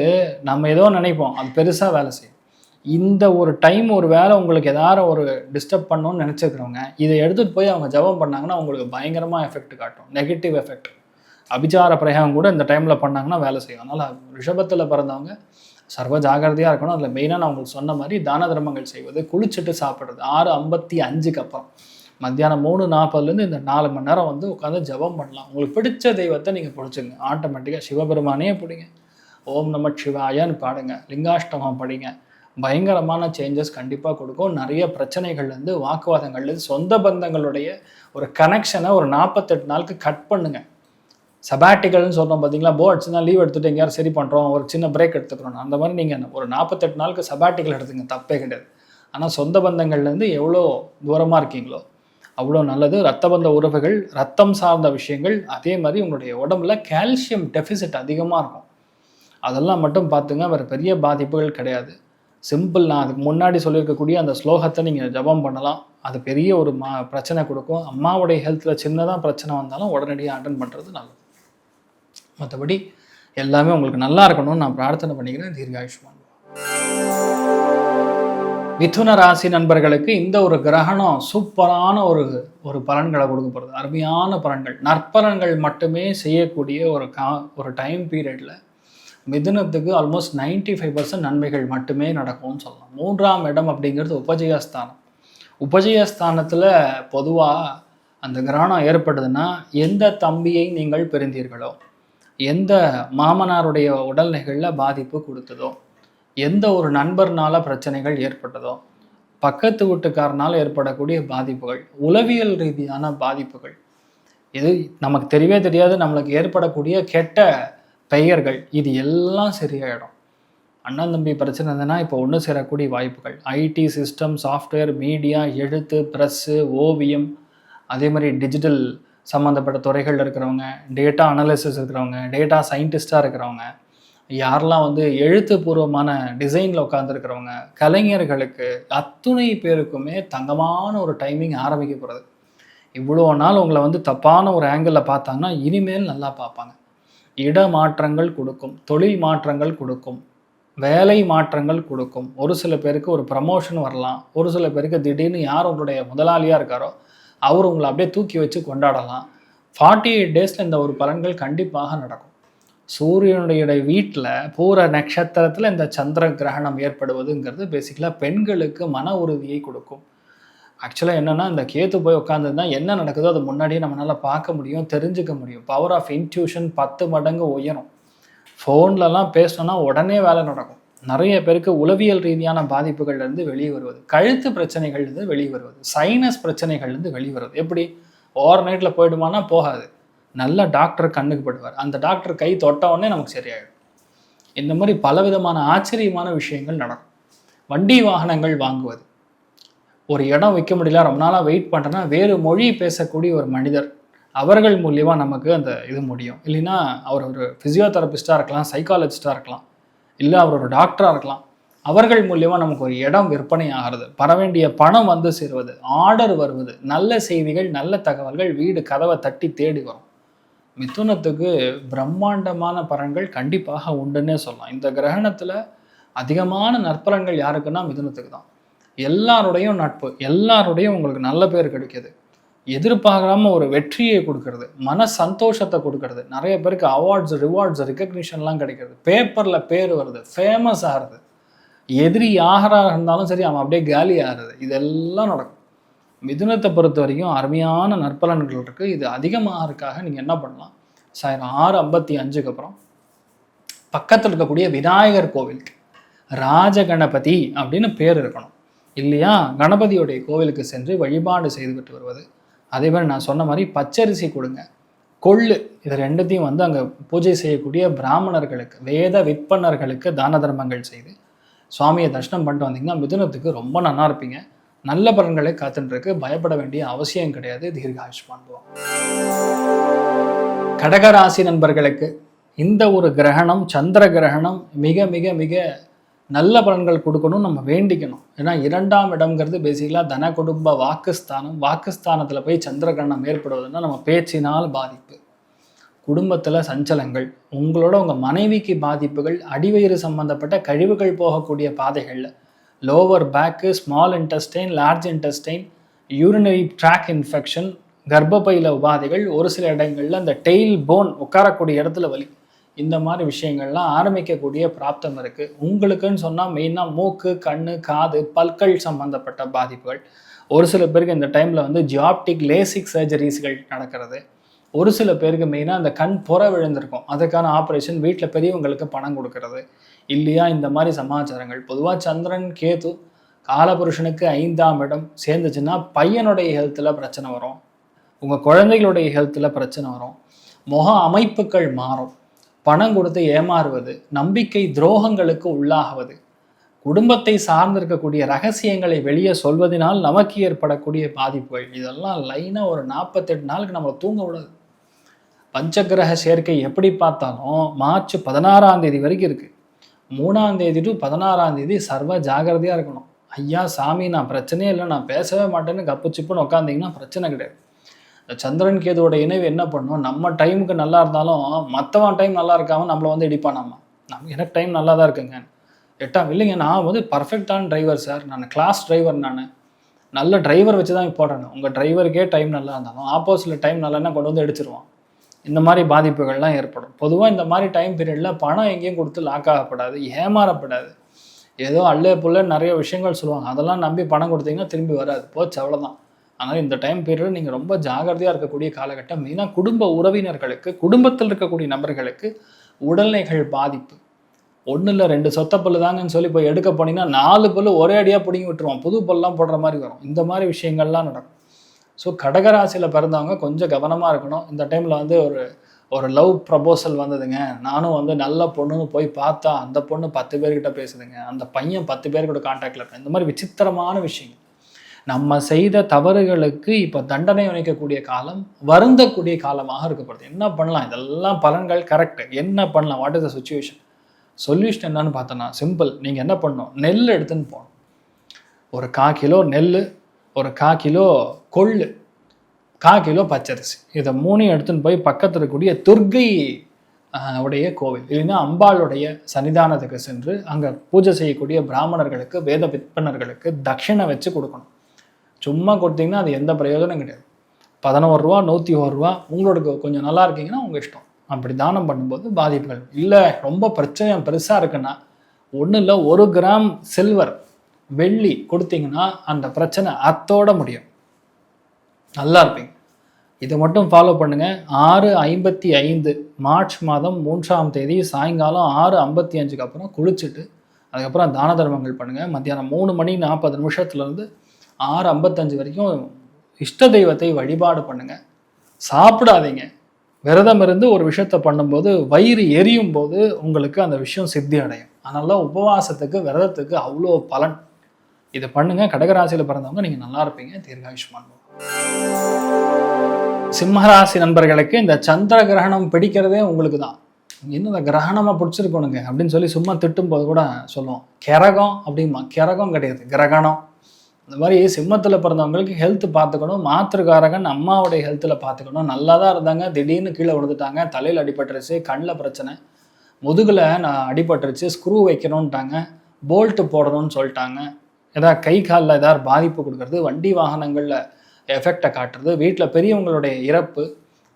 நம்ம ஏதோ நினைப்போம், அது பெருசாக வேலை செய்யும். இந்த ஒரு டைம் ஒரு வேலை உங்களுக்கு எதாவது ஒரு டிஸ்டர்ப் பண்ணணும்னு நினச்சிருக்கிறவங்க இதை எடுத்துகிட்டு போய் அவங்க ஜபம் பண்ணாங்கன்னா உங்களுக்கு பயங்கரமாக எஃபெக்ட் காட்டும், நெகட்டிவ் எஃபெக்ட். அபிச்சார பிரயோகம் கூட இந்த டைமில் பண்ணாங்கன்னா வேலை செய்யும். அதனால் ரிஷபத்தில் பிறந்தவங்க சர்வ ஜாகிரதையாக இருக்கணும். அதில் மெயினாக நான் உங்களுக்கு சொன்ன மாதிரி தான தர்மங்கள் செய்வது, குளிச்சுட்டு சாப்பிட்றது, 6:55 அப்புறம் மத்தியானம் 3:40 இந்த 4 மணி நேரம் வந்து உட்காந்து ஜபம் பண்ணலாம். உங்களுக்கு பிடிச்ச தெய்வத்தை நீங்கள் பிடிச்சிங்க, ஆட்டோமேட்டிக்காக சிவபெருமானே பிடிங்க, ஓம் நம சிவாயான்னு பாடுங்க, லிங்காஷ்டமம் படிங்க, பயங்கரமான சேஞ்சஸ் கண்டிப்பாக கொடுக்கும். நிறைய பிரச்சனைகள்லேருந்து, வாக்குவாதங்கள்லேருந்து, சொந்த பந்தங்களுடைய ஒரு கனெக்ஷனை ஒரு 48 நாளுக்கு கட் பண்ணுங்க. சபாட்டிக்கல்னு சொல்கிறோம் பார்த்தீங்களா, போர்ட்ஸ்னா லீவ் எடுத்துகிட்டு எங்கேயாரும் சரி பண்ணுறோம், ஒரு சின்ன பிரேக் எடுத்துக்கிறோம், அந்த மாதிரி நீங்கள் ஒரு 48 நாளுக்கு சபாட்டிக்கல் எடுத்துங்க, தப்பே கிடையாது. ஆனால் சொந்த பந்தங்கள்லேருந்து எவ்வளோ தூரமாக இருக்கீங்களோ அவ்வளோ நல்லது. ரத்த பந்த உறவுகள், ரத்தம் சார்ந்த விஷயங்கள், அதே மாதிரி உங்களுடைய உடம்புல கால்சியம் டெஃபிசிட் அதிகமாக இருக்கும், அதெல்லாம் மட்டும் பார்த்துங்க, வேறு பெரிய பாதிப்புகள் கிடையாது. சிம்பிள். நான் அதுக்கு முன்னாடி சொல்லியிருக்கக்கூடிய அந்த ஸ்லோகத்தை நீங்கள் ஜபம் பண்ணலாம், அது பெரிய ஒரு பிரச்சனை கொடுக்கும். அம்மாவுடைய ஹெல்த்தில் சின்னதாக பிரச்சனை வந்தாலும் உடனடியாக அட்டன் பண்ணுறது நல்லது. மற்றபடி எல்லாமே உங்களுக்கு நல்லா இருக்கணும்னு நான் பிரார்த்தனை பண்ணிக்கிறேன். தீர்காயுஷ்மான். மிதுன ராசி நண்பர்களுக்கு இந்த ஒரு கிரகணம் சூப்பரான ஒரு பலன்களை கொடுக்க போகிறது. அருமையான பலன்கள், நற்பலன்கள் மட்டுமே செய்யக்கூடிய ஒரு டைம் பீரியடில் மிதுனத்துக்கு ஆல்மோஸ்ட் 95% நன்மைகள் மட்டுமே நடக்கும்னு சொல்லலாம். 3ஆம் இடம் அப்படிங்கிறது உபஜயஸ்தானம். உபஜயஸ்தானத்தில் பொதுவாக அந்த கிரகணம் ஏற்படுதுன்னா, எந்த தம்பியை நீங்கள் பிரிந்தீர்களோ, எந்த மாமனாருடைய உடல்நிலைகளில் பாதிப்பு கொடுத்ததோ, எந்த ஒரு நண்பர்னால பிரச்சனைகள் ஏற்பட்டதோ, பக்கத்து வீட்டுக்காரனால் ஏற்படக்கூடிய பாதிப்புகள், உளவியல் ரீதியான பாதிப்புகள், இது நமக்கு தெரியவே தெரியாது, நம்மளுக்கு ஏற்படக்கூடிய கெட்ட பெயர்கள், இது எல்லாம் சரியாயிடும். அண்ணன் தம்பி பிரச்சனை இருந்ததுன்னா இப்போ ஒன்று சேரக்கூடிய வாய்ப்புகள், ஐடி சிஸ்டம், சாஃப்ட்வேர், மீடியா, எழுத்து, ப்ரெஸ்ஸு, ஓவியம், அதே மாதிரி டிஜிட்டல் சம்மந்தப்பட்ட துறைகள் இருக்கிறவங்க, டேட்டா அனாலிசிஸ் இருக்கிறவங்க, டேட்டா சயின்டிஸ்டாக இருக்கிறவங்க, யாரெல்லாம் வந்து எழுத்துப்பூர்வமான டிசைனில் உட்காந்துருக்கிறவங்க, கலைஞர்களுக்கு அத்துணை பேருக்குமே தங்கமான ஒரு டைமிங் ஆரம்பிக்க போகிறது. இவ்வளோ நாள் உங்களை வந்து தப்பான ஒரு ஆங்கிளில் பார்த்தாங்கன்னா இனிமேல் நல்லா பார்ப்பாங்க. இட மாற்றங்கள் கொடுக்கும், தொழில் மாற்றங்கள் கொடுக்கும், வேலை மாற்றங்கள் கொடுக்கும். ஒரு சில பேருக்கு ஒரு ப்ரமோஷன் வரலாம், ஒரு சில பேருக்கு திடீர்னு யார் உங்களுடைய முதலாளியாக இருக்காரோ அவர் உங்களை அப்படியே தூக்கி வச்சு கொண்டாடலாம். 48 டேஸில் இந்த ஒரு பலன்கள் கண்டிப்பாக நடக்கும். சூரியனுடைய வீட்டில் பூர நட்சத்திரத்தில் இந்த சந்திர கிரகணம் ஏற்படுவதுங்கிறது பேசிக்கலாக பெண்களுக்கு மன உறுதியை கொடுக்கும். ஆக்சுவலாக என்னென்னா, இந்த கேத்து போய் உட்காந்துருந்தா என்ன நடக்குதோ அதை முன்னாடியே நம்மளால் பார்க்க முடியும், தெரிஞ்சுக்க முடியும். பவர் ஆஃப் இன்ட்யூஷன் 10 மடங்கு உயரும். ஃபோன்லலாம் பேசணுன்னா உடனே வேலை நடக்கும். நிறைய பேருக்கு உளவியல் ரீதியான பாதிப்புகள்லேருந்து வெளியே வருவது, கழுத்து பிரச்சனைகள்லேருந்து வெளியே வருவது, சைனஸ் பிரச்சனைகள்லேருந்து வெளியே வருவது. எப்படி ஓவர் நைட்டில் போயிடுமானா போகாது. நல்ல டாக்டர் கண்ணுக்கு படுவார், அந்த டாக்டர் கை தொட்டவுடனே நமக்கு சரியாயிடும். இந்த மாதிரி பலவிதமான ஆச்சரியமான விஷயங்கள் நடக்கும். வண்டி வாகனங்கள் வாங்குவது, ஒரு இடம் வைக்க முடியல, ரொம்ப நாளாக வெயிட் பண்ணுறேன்னா வேறு மொழி பேசக்கூடிய ஒரு மனிதர், அவர்கள் மூலியமாக நமக்கு அந்த இது முடியும். இல்லைன்னா அவர் ஒரு ஃபிசியோதெரபிஸ்டாக இருக்கலாம், சைக்காலஜிஸ்டாக இருக்கலாம், இல்லை அவர் ஒரு டாக்டராக இருக்கலாம். அவர்கள் மூலியமாக நமக்கு ஒரு இடம் விற்பனை ஆகிறது, வேண்டிய பணம் வந்து சேருவது, ஆர்டர் வருவது, நல்ல செய்திகள், நல்ல தகவல்கள், வீடு கதவை தட்டி தேடி வரும். மிதுனத்துக்கு பிரம்மாண்டமான பலன்கள் கண்டிப்பாக உண்டுன்னே சொல்லலாம். இந்த கிரகணத்தில் அதிகமான நற்பலன்கள் யாருக்குன்னா மிதுனத்துக்கு தான். எல்லாருடையும் நட்பு, எல்லாருடையும் உங்களுக்கு நல்ல பேர் கிடைக்கிது, எதிர்பார்க்காம ஒரு வெற்றியை கொடுக்கறது, மன சந்தோஷத்தை கொடுக்கறது, நிறைய பேருக்கு அவார்ட்ஸ், ரிவார்ட்ஸ், ரெக்கக்னிஷன்லாம் கிடைக்கிறது, பேப்பரில் பேர் வருது, ஃபேமஸ் ஆகிறது, எதிரி யாராக இருந்தாலும் சரி அவன் அப்படியே காலி ஆகிறது, இதெல்லாம் நடக்கும். மிதுனத்தை பொறுத்த வரைக்கும் அருமையான நற்பலன்கள் இருக்குது. இது அதிகமாக இருக்காக நீங்கள் என்ன பண்ணலாம், 6:55 அப்புறம் பக்கத்தில் இருக்கக்கூடிய விநாயகர் கோவிலுக்கு ராஜகணபதி அப்படின்னு பேர் இருக்கணும் இல்லையா, கணபதியுடைய கோவிலுக்கு சென்று வழிபாடு செய்துவிட்டு வருவது. அதே மாதிரி நான் சொன்ன மாதிரி பச்சரிசி கொடுங்க, கொள்ளு, இது ரெண்டுத்தையும் வந்து அங்கே பூஜை செய்யக்கூடிய பிராமணர்களுக்கு, வேத விற்பனர்களுக்கு தான தர்மங்கள் செய்து சுவாமியை தரிசனம் பண்ணிட்டு வந்தீங்கன்னா மிதுனத்துக்கு ரொம்ப நல்லா இருப்பீங்க. நல்ல பலன்களை காத்துருக்கு, பயப்பட வேண்டிய அவசியம் கிடையாது. தீர்காயுஷ்மான் பவ. கடகராசி நண்பர்களுக்கு இந்த ஒரு கிரகணம், சந்திர கிரகணம் மிக மிக மிக நல்ல பலன்கள் கொடுக்கணும்னு நம்ம வேண்டிக்கணும். ஏன்னா 2ஆம் இடம்ங்கிறது பேசிக்கலாக தன குடும்ப வாக்குஸ்தானம். வாக்குஸ்தானத்தில் போய் சந்திர கிரகணம் ஏற்படுவதுன்னா நம்ம பேச்சினால் பாதிப்பு, குடும்பத்தில் சஞ்சலங்கள், உங்களோட உங்கள் மனைவிக்கு பாதிப்புகள், அடிவயிறு சம்பந்தப்பட்ட கழிவுகள் போகக்கூடிய பாதைகளில், lower back, small intestine, large intestine, urinary tract infection, கர்ப்பப்பையில் உபாதைகள், ஒரு சில இடங்களில் அந்த டெய்ல் போன் உட்காரக்கூடிய இடத்துல வலி, இந்த மாதிரி விஷயங்கள்லாம் ஆரம்பிக்கக்கூடிய பிராப்தம் இருக்குது. உங்களுக்குன்னு சொன்னால் மெயினாக மூக்கு, கண், காது, பற்கள் சம்பந்தப்பட்ட பாதிப்புகள். ஒரு சில பேருக்கு இந்த டைமில் வந்து ஜியாப்டிக் லேசிக் சர்ஜரிஸ்கள் நடக்கிறது. ஒரு சில பேருக்கு மெயினாக அந்த கண் புற விழுந்திருக்கும், அதுக்கான ஆப்ரேஷன், வீட்டில் பெரியவங்களுக்கு பணம் கொடுக்கறது இல்லையா, இந்த மாதிரி சமாச்சாரங்கள். பொதுவாக சந்திரன் கேது காலபுருஷனுக்கு 5ஆம் இடம் சேர்ந்துச்சுன்னா பையனுடைய ஹெல்த்தில் பிரச்சனை வரும், உங்கள் குழந்தைகளுடைய ஹெல்த்தில் பிரச்சனை வரும், முக அமைப்புகள் மாறும், பணம் கொடுத்து ஏமாறுவது, நம்பிக்கை துரோகங்களுக்கு உள்ளாகுவது, குடும்பத்தை சார்ந்திருக்கக்கூடிய ரகசியங்களை வெளியே சொல்வதனால் நமக்கு ஏற்படக்கூடிய பாதிப்புகள், இதெல்லாம் லைனாக ஒரு 48 நாளுக்கு நம்மளை தூங்க விடாது. பஞ்சகிரக சேர்க்கை எப்படி பார்த்தாலும் மார்ச் 16ஆம் தேதி வரைக்கும் இருக்குது. 3ஆம் தேதி டு 16ஆம் தேதி சர்வ ஜாகிரதையாக இருக்கணும். ஐயா சாமி நான் பிரச்சனையே இல்லை, நான் பேசவே மாட்டேன்னு கப்பு சிப்புன்னு உட்காந்திங்கன்னா பிரச்சனை கிடையாது. இந்த சந்திரன் கேதுவோட இணைவு என்ன பண்ணும், நம்ம டைமுக்கு நல்லா இருந்தாலும் மற்றவன் டைம் நல்லா இருக்காமல் நம்மளை வந்து இடிப்பானாமா. எனக்கு டைம் நல்லா தான் இருக்குங்க, 8ஆம் இல்லைங்க நான் வந்து பர்ஃபெக்டான டிரைவர் சார், நான் கிளாஸ் டிரைவர், நான் நல்ல டிரைவர் வச்சு தான் போடுறேன். உங்கள் டிரைவருக்கே டைம் நல்லா இருந்தாலும் ஆப்போசிட்டில் டைம் நல்லான்னா கொண்டு வந்து அடிச்சிருவான். இந்த மாதிரி பாதிப்புகள்லாம் ஏற்படும். பொதுவாக இந்த மாதிரி டைம் பீரியடில் பணம் எங்கேயும் கொடுத்து லாக் ஆகப்படாது, ஏமாறப்படாது. ஏதோ அல்லே புள்ள நிறைய விஷயங்கள் சொல்லுவாங்க, அதெல்லாம் நம்பி பணம் கொடுத்தீங்கன்னா திரும்பி வராது, போச்சு அவ்வளோதான். ஆனால் இந்த டைம் பீரியட் நீங்கள் ரொம்ப ஜாகிரதையாக இருக்கக்கூடிய காலகட்டம். மெயினாக குடும்ப உறவினர்களுக்கு, குடும்பத்தில் இருக்கக்கூடிய நபர்களுக்கு உடல்நிலைகள் பாதிப்பு. 1 இல்லை 2 சொத்த பல்லு தாங்கன்னு சொல்லி போய் எடுக்க போனீங்கன்னா 4 பல்லு ஒரே அடியாக பிடிங்கி விட்டுருவோம், புது பல்லாம் போடுற மாதிரி வரும். இந்த மாதிரி விஷயங்கள்லாம் நடக்கும். ஸோ கடகராசியில் பிறந்தவங்க கொஞ்சம் கவனமாக இருக்கணும். இந்த டைமில் வந்து ஒரு லவ் ப்ரப்போசல் வந்ததுங்க, நானும் வந்து நல்ல பொண்ணுன்னு போய் பார்த்தா அந்த பொண்ணு 10 பேர்கிட்ட பேசுதுங்க, அந்த பையன் 10 பேர் கூட கான்டாக்டில் இருக்கேன். இந்த மாதிரி விசித்திரமான விஷயங்கள். நம்ம செய்த தவறுகளுக்கு இப்போ தண்டனை அளிக்கக்கூடிய காலம், வருந்தக்கூடிய காலமாக இருக்கப்படுது. என்ன பண்ணலாம், இதெல்லாம் பலன்கள் கரெக்டு, என்ன பண்ணலாம், what is the situation, solution என்னன்னு பார்த்தோன்னா சிம்பிள். நீங்கள் என்ன பண்ணணும், நெல் எடுத்துன்னு போகணும். ஒரு 1/4 கிலோ நெல், ஒரு 1/4 கிலோ கொள்ளு, 1/4 கிலோ பச்சரிசி, இதை 3 எடுத்துன்னு போய் பக்கத்தில் இருக்கக்கூடிய துர்க்கை உடைய கோவில் இல்லைன்னா அம்பாளுடைய சன்னிதானத்துக்கு சென்று அங்கே பூஜை செய்யக்கூடிய பிராமணர்களுக்கு, வேத விற்பனர்களுக்கு தட்சிணை வச்சு கொடுக்கணும். சும்மா கொடுத்தீங்கன்னா அது எந்த பிரயோஜனம் கிடையாது. 11 ரூபா 101 ரூபா, உங்களோட கொஞ்சம் நல்லா இருக்கீங்கன்னா உங்கள் இஷ்டம். அப்படி தானம் பண்ணும்போது பாதிப்புகள் இல்லை. ரொம்ப பிரச்சனை பெருசாக இருக்குன்னா ஒன்றும் இல்லை, 1 கிராம் சில்வர் வெள்ளி கொடுத்தீங்கன்னா அந்த பிரச்சனை அத்தோட முடியும். நல்லா இருப்பீங்க. இதை மட்டும் ஃபாலோ பண்ணுங்கள். 6:55 மார்ச் மாதம் 3ஆம் தேதி சாயங்காலம் 6:55 அப்புறம் குளிச்சுட்டு அதுக்கப்புறம் தான தர்மங்கள் பண்ணுங்கள். மத்தியானம் 3:40 6:55 வரைக்கும் இஷ்ட தெய்வத்தை வழிபாடு பண்ணுங்கள். சாப்பிடாதீங்க. விரதம் இருந்து ஒரு விஷயத்தை பண்ணும்போது வயிறு எரியும் போது உங்களுக்கு அந்த விஷயம் சித்தி அடையும். அதனால உபவாசத்துக்கு விரதத்துக்கு அவ்வளோ பலன். இதை பண்ணுங்கள். கடகராசியில் பிறந்தவங்க நீங்கள் நல்லா இருப்பீங்க. தீர்காயுஷ்மான். சிம்மராசி நண்பர்களுக்கு இந்த சந்திர கிரகணம் பிடிக்கிறதே உங்களுக்கு தான். இன்னும் இந்த கிரகணமாக பிடிச்சிருக்கணுங்க அப்படின்னு சொல்லி சும்மா திட்டும் போது கூட சொல்லுவோம். கிரகம் அப்படிமா, கிரகம் கிடையாது, கிரகணம். அந்த மாதிரி சிம்மத்தில் பிறந்தவங்களுக்கு ஹெல்த் பார்த்துக்கணும். மாத்திருக்காரகன் அம்மாவுடைய ஹெல்த்தில் பார்த்துக்கணும். நல்லா தான் இருந்தாங்க, திடீர்னு கீழே விழுந்துட்டாங்க, தலையில் அடிபட்டுருச்சு, கண்ணில் பிரச்சனை, முதுகில் அடிபட்டுருச்சு, ஸ்க்ரூ வைக்கணும்ட்டாங்க, போல்ட்டு போடணும்னு சொல்லிட்டாங்க, ஏதாவது கை காலில் ஏதாவது பாதிப்பு கொடுக்கறது, வண்டி வாகனங்களில் எஃபெக்டை காட்டுறது, வீட்டில் பெரியவங்களுடைய இறப்பு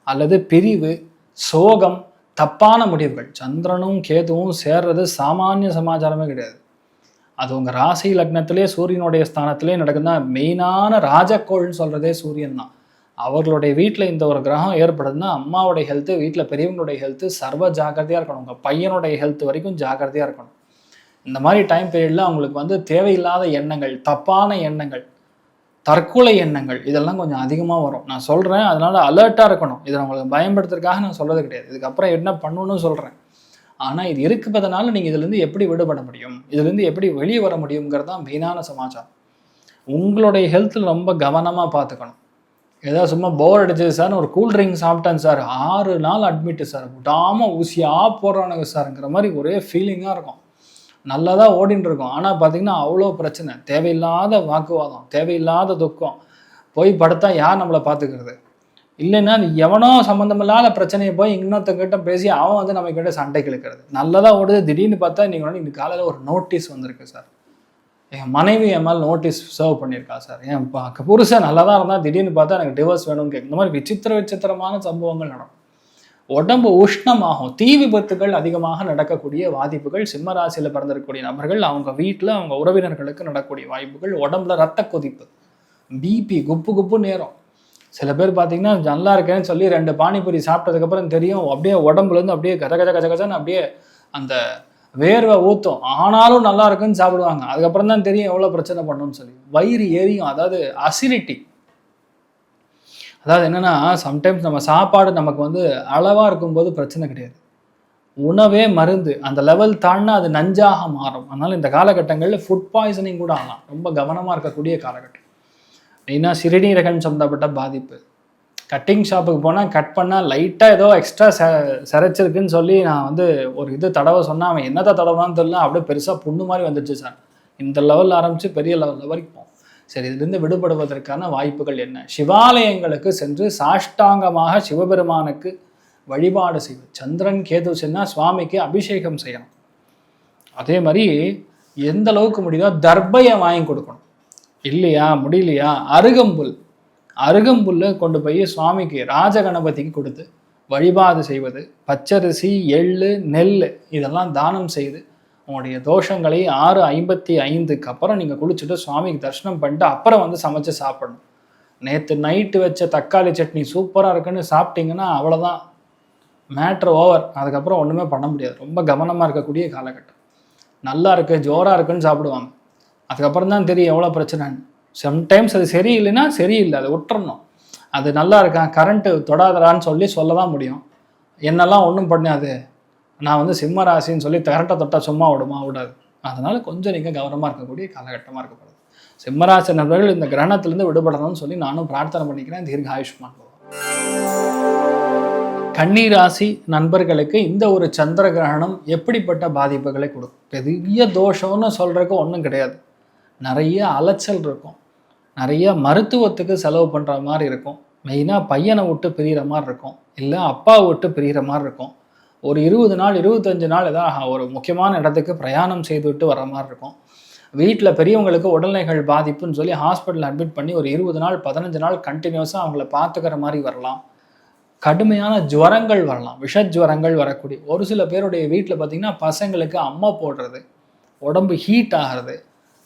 அல்லது பிரிவு, சோகம், தப்பான முடிவுகள். சந்திரனும் கேதுவும் சேர்றது சாமானிய சமாச்சாரமே கிடையாது. அது உங்கள் ராசி லக்னத்திலே சூரியனுடைய ஸ்தானத்திலே நடக்குதுன்னா மெயினான ராஜக்கோள்னு சொல்கிறதே சூரியன் தான். அவர்களுடைய வீட்டில் இந்த ஒரு கிரகம் ஏற்படுதுன்னா அம்மாவுடைய ஹெல்த்து, வீட்டில் பெரியவங்களுடைய ஹெல்த்து சர்வ ஜாக்கிரதையாக இருக்கணும். உங்கள் பையனுடைய ஹெல்த் வரைக்கும் ஜாக்கிரதையாக இருக்கணும். இந்த மாதிரி டைம் பீரியடில் அவங்களுக்கு தேவையில்லாத எண்ணங்கள், தப்பான எண்ணங்கள், தற்கொலை எண்ணங்கள் இதெல்லாம் கொஞ்சம் அதிகமாக வரும். நான் சொல்கிறேன், அதனால் அலர்ட்டாக இருக்கணும். இதை உங்களுக்கு பயன்படுத்துறதுக்காக நான் சொல்கிறது கிடையாது. இதுக்கப்புறம் என்ன பண்ணணும்னு சொல்கிறேன். ஆனால் இது இருக்குப்பதனால நீங்கள் இதுலேருந்து எப்படி விடுபட முடியும், இதுலேருந்து எப்படி வெளியே வர முடியுங்கிறது தான் மெயினான சமாச்சாரம். உங்களுடைய ஹெல்த்தில் ரொம்ப கவனமாக பார்த்துக்கணும். ஏதாவது சும்மா போர் அடிச்சது சார், ஒரு கூல்ட்ரிங்க் சாப்பிட்டேன் சார், 6 நாள் அட்மிட்டு சார், விடாமல் ஊசியாக போடுறானுங்க சார்ங்கிற மாதிரி ஒரே ஃபீலிங்காக இருக்கும். நல்லா தான் ஓடின்னு இருக்கும். ஆனால் பார்த்தீங்கன்னா அவ்வளோ பிரச்சனை, தேவையில்லாத வாக்குவாதம், தேவையில்லாத துக்கம். போய் படுத்தா யார் நம்மளை பார்த்துக்கிறது? இல்லைன்னா எவனோ சம்மந்தமில்லாத பிரச்சனையை போய் இன்னொருத்தங்கிட்ட பேசி அவன் நம்ம கிட்ட சண்டை கிழக்கிறது. நல்லதாக ஓடுது, திடீர்னு பார்த்தா நீங்கள் இன்னைக்கு காலையில் ஒரு நோட்டீஸ் வந்திருக்கு சார், என் மனைவி என் மேலே நோட்டீஸ் சர்வ் பண்ணியிருக்கா சார், என் புருஷன் நல்லா தான் இருந்தால் திடீர்னு பார்த்தா எனக்கு டிவோர்ஸ் வேணும்னு கேட்கும். இந்த மாதிரி விசித்திரமான சம்பவங்கள் நடக்கும். உடம்பு உஷ்ணமாகும். தீ விபத்துகள் அதிகமாக நடக்கக்கூடிய வாய்ப்புகள் சிம்மராசியில் பிறந்திருக்கக்கூடிய நபர்கள் அவங்க வீட்டில் அவங்க உறவினர்களுக்கு நடக்கக்கூடிய வாய்ப்புகள். உடம்புல ரத்த கொதிப்பு, பிபி குப்பு குப்பு நேரம். சில பேர் பார்த்தீங்கன்னா நல்லா இருக்கேன்னு சொல்லி 2 பானிபூரி சாப்பிட்டதுக்கப்புறம் தெரியும் அப்படியே உடம்புலேருந்து அப்படியே கஜகஜன்னு அப்படியே அந்த வேர்வை ஊற்றும். ஆனாலும் நல்லா இருக்குன்னு சாப்பிடுவாங்க. அதுக்கப்புறம் தான் தெரியும் எவ்வளோ பிரச்சனை பண்ணணும்னு சொல்லி. வயிறு எரியும், அதாவது அசிடிட்டி. அதாவது என்னென்னா சம்டைம்ஸ் நம்ம சாப்பாடு நமக்கு அளவாக இருக்கும்போது பிரச்சனை கிடையாது. உணவே மருந்து. அந்த லெவல் தாண்டினா அது நஞ்சாக மாறும். அதனால் இந்த காலகட்டங்களில் ஃபுட் பாய்சனிங் கூட ஆகலாம். ரொம்ப கவனமாக இருக்கக்கூடிய காலகட்டம். மெயினாக சிறுநீரகம் சம்மந்தப்பட்ட பாதிப்பு. கட்டிங் ஷாப்புக்கு போனால் கட் பண்ணால் லைட்டாக ஏதோ எக்ஸ்ட்ரா சிரைச்சிருக்குன்னு சொல்லி நான் ஒரு தடவை சொன்னால் அவன் என்னதான் தடவைன்னு தெரியல, அப்படியே பெருசாக புண்ணு மாதிரி வந்துடுச்சு சார். இந்த லெவலில் ஆரம்பித்து பெரிய லெவலில் வரைக்கும். சரி, இதுலேருந்து விடுபடுவதற்கான வாய்ப்புகள் என்ன? சிவாலயங்களுக்கு சென்று சாஷ்டாங்கமாக சிவபெருமானுக்கு வழிபாடு செய்வது. சந்திரன் கேது சென்னா சுவாமிக்கு அபிஷேகம் செய்யணும். அதே மாதிரி எந்த அளவுக்கு முடியுதோ தர்பையை வாங்கி கொடுக்கணும். இல்லையா முடியலையா அருகம்புல்லை கொண்டு போய் சுவாமிக்கு ராஜகணபதிக்கு கொடுத்து வழிபாடு செய்வது. பச்சரிசி, எள்ளு, நெல் இதெல்லாம் தானம் செய்து உங்களுடைய தோஷங்களை 6:55 அப்புறம் நீங்கள் குளிச்சுட்டு சுவாமிக்கு தரிசனம் பண்ணிட்டு அப்புறம் சமைச்சு சாப்பிடணும். நேற்று நைட்டு வச்ச தக்காளி சட்னி சூப்பராக இருக்குன்னு சாப்பிட்டீங்கன்னா அவ்வளோதான், மேட்ரு ஓவர். அதுக்கப்புறம் ஒன்றுமே பண்ண முடியாது. ரொம்ப கவனமாக இருக்கக்கூடிய காலகட்டம். நல்லா இருக்குது, ஜோராக இருக்குன்னு சாப்பிடுவாங்க. அதுக்கப்புறம் தான் தெரியும் எவ்வளோ பிரச்சனைன்னு. சம்டைம்ஸ் அது சரியில்லைன்னா சரியில்லை, அதை விட்டுறணும். அது நல்லா இருக்கான், கரண்ட்டு தொடாதரான்னு சொல்ல தான் முடியும். என்னெல்லாம் ஒன்றும் பண்ணாது, நான் சிம்ம ராசின்னு சொல்லி கரண்ட்டை தொட்டால் சும்மா விடாது. அதனால் கொஞ்சம் நீங்கள் கவனமாக இருக்கக்கூடிய காலகட்டமாக இருக்கப்படுது. சிம்மராசி நபர்கள் இந்த கிரகணத்திலேருந்து விடுபடணும்னு சொல்லி நானும் பிரார்த்தனை பண்ணிக்கிறேன். தீர்காயுஷ்மான் பவ. கன்னி ராசி நண்பர்களுக்கு இந்த ஒரு சந்திர கிரகணம் எப்படிப்பட்ட பாதிப்புகளை கொடுக்கும்? பெரிய தோஷம்னு சொல்கிறதுக்கு ஒன்றும் கிடையாது. நிறைய அலைச்சல் இருக்கும், நிறைய மருத்துவத்துக்கு செலவு பண்ணுற மாதிரி இருக்கும். மெயினாக பையனை விட்டு பிரிகிற மாதிரி இருக்கும், இல்லை அப்பாவை விட்டு பிரிகிற மாதிரி இருக்கும். ஒரு 20 நாள் 25 நாள் ஏதாவது ஒரு முக்கியமான இடத்துக்கு பிரயாணம் செய்துவிட்டு வர மாதிரி இருக்கும். வீட்டில் பெரியவங்களுக்கு உடல்நிலைகள் பாதிப்புன்னு சொல்லி ஹாஸ்பிட்டல் அட்மிட் பண்ணி ஒரு 20 நாள் 15 நாள் கண்டினியூஸாக அவங்கள பார்த்துக்கிற மாதிரி வரலாம். கடுமையான ஜுவரங்கள் வரலாம், விஷஜுவரங்கள் வரக்கூடிய. ஒரு சில பேருடைய வீட்டில் பார்த்தீங்கன்னா பசங்களுக்கு அம்மா போடுறது, உடம்பு ஹீட் ஆகிறது.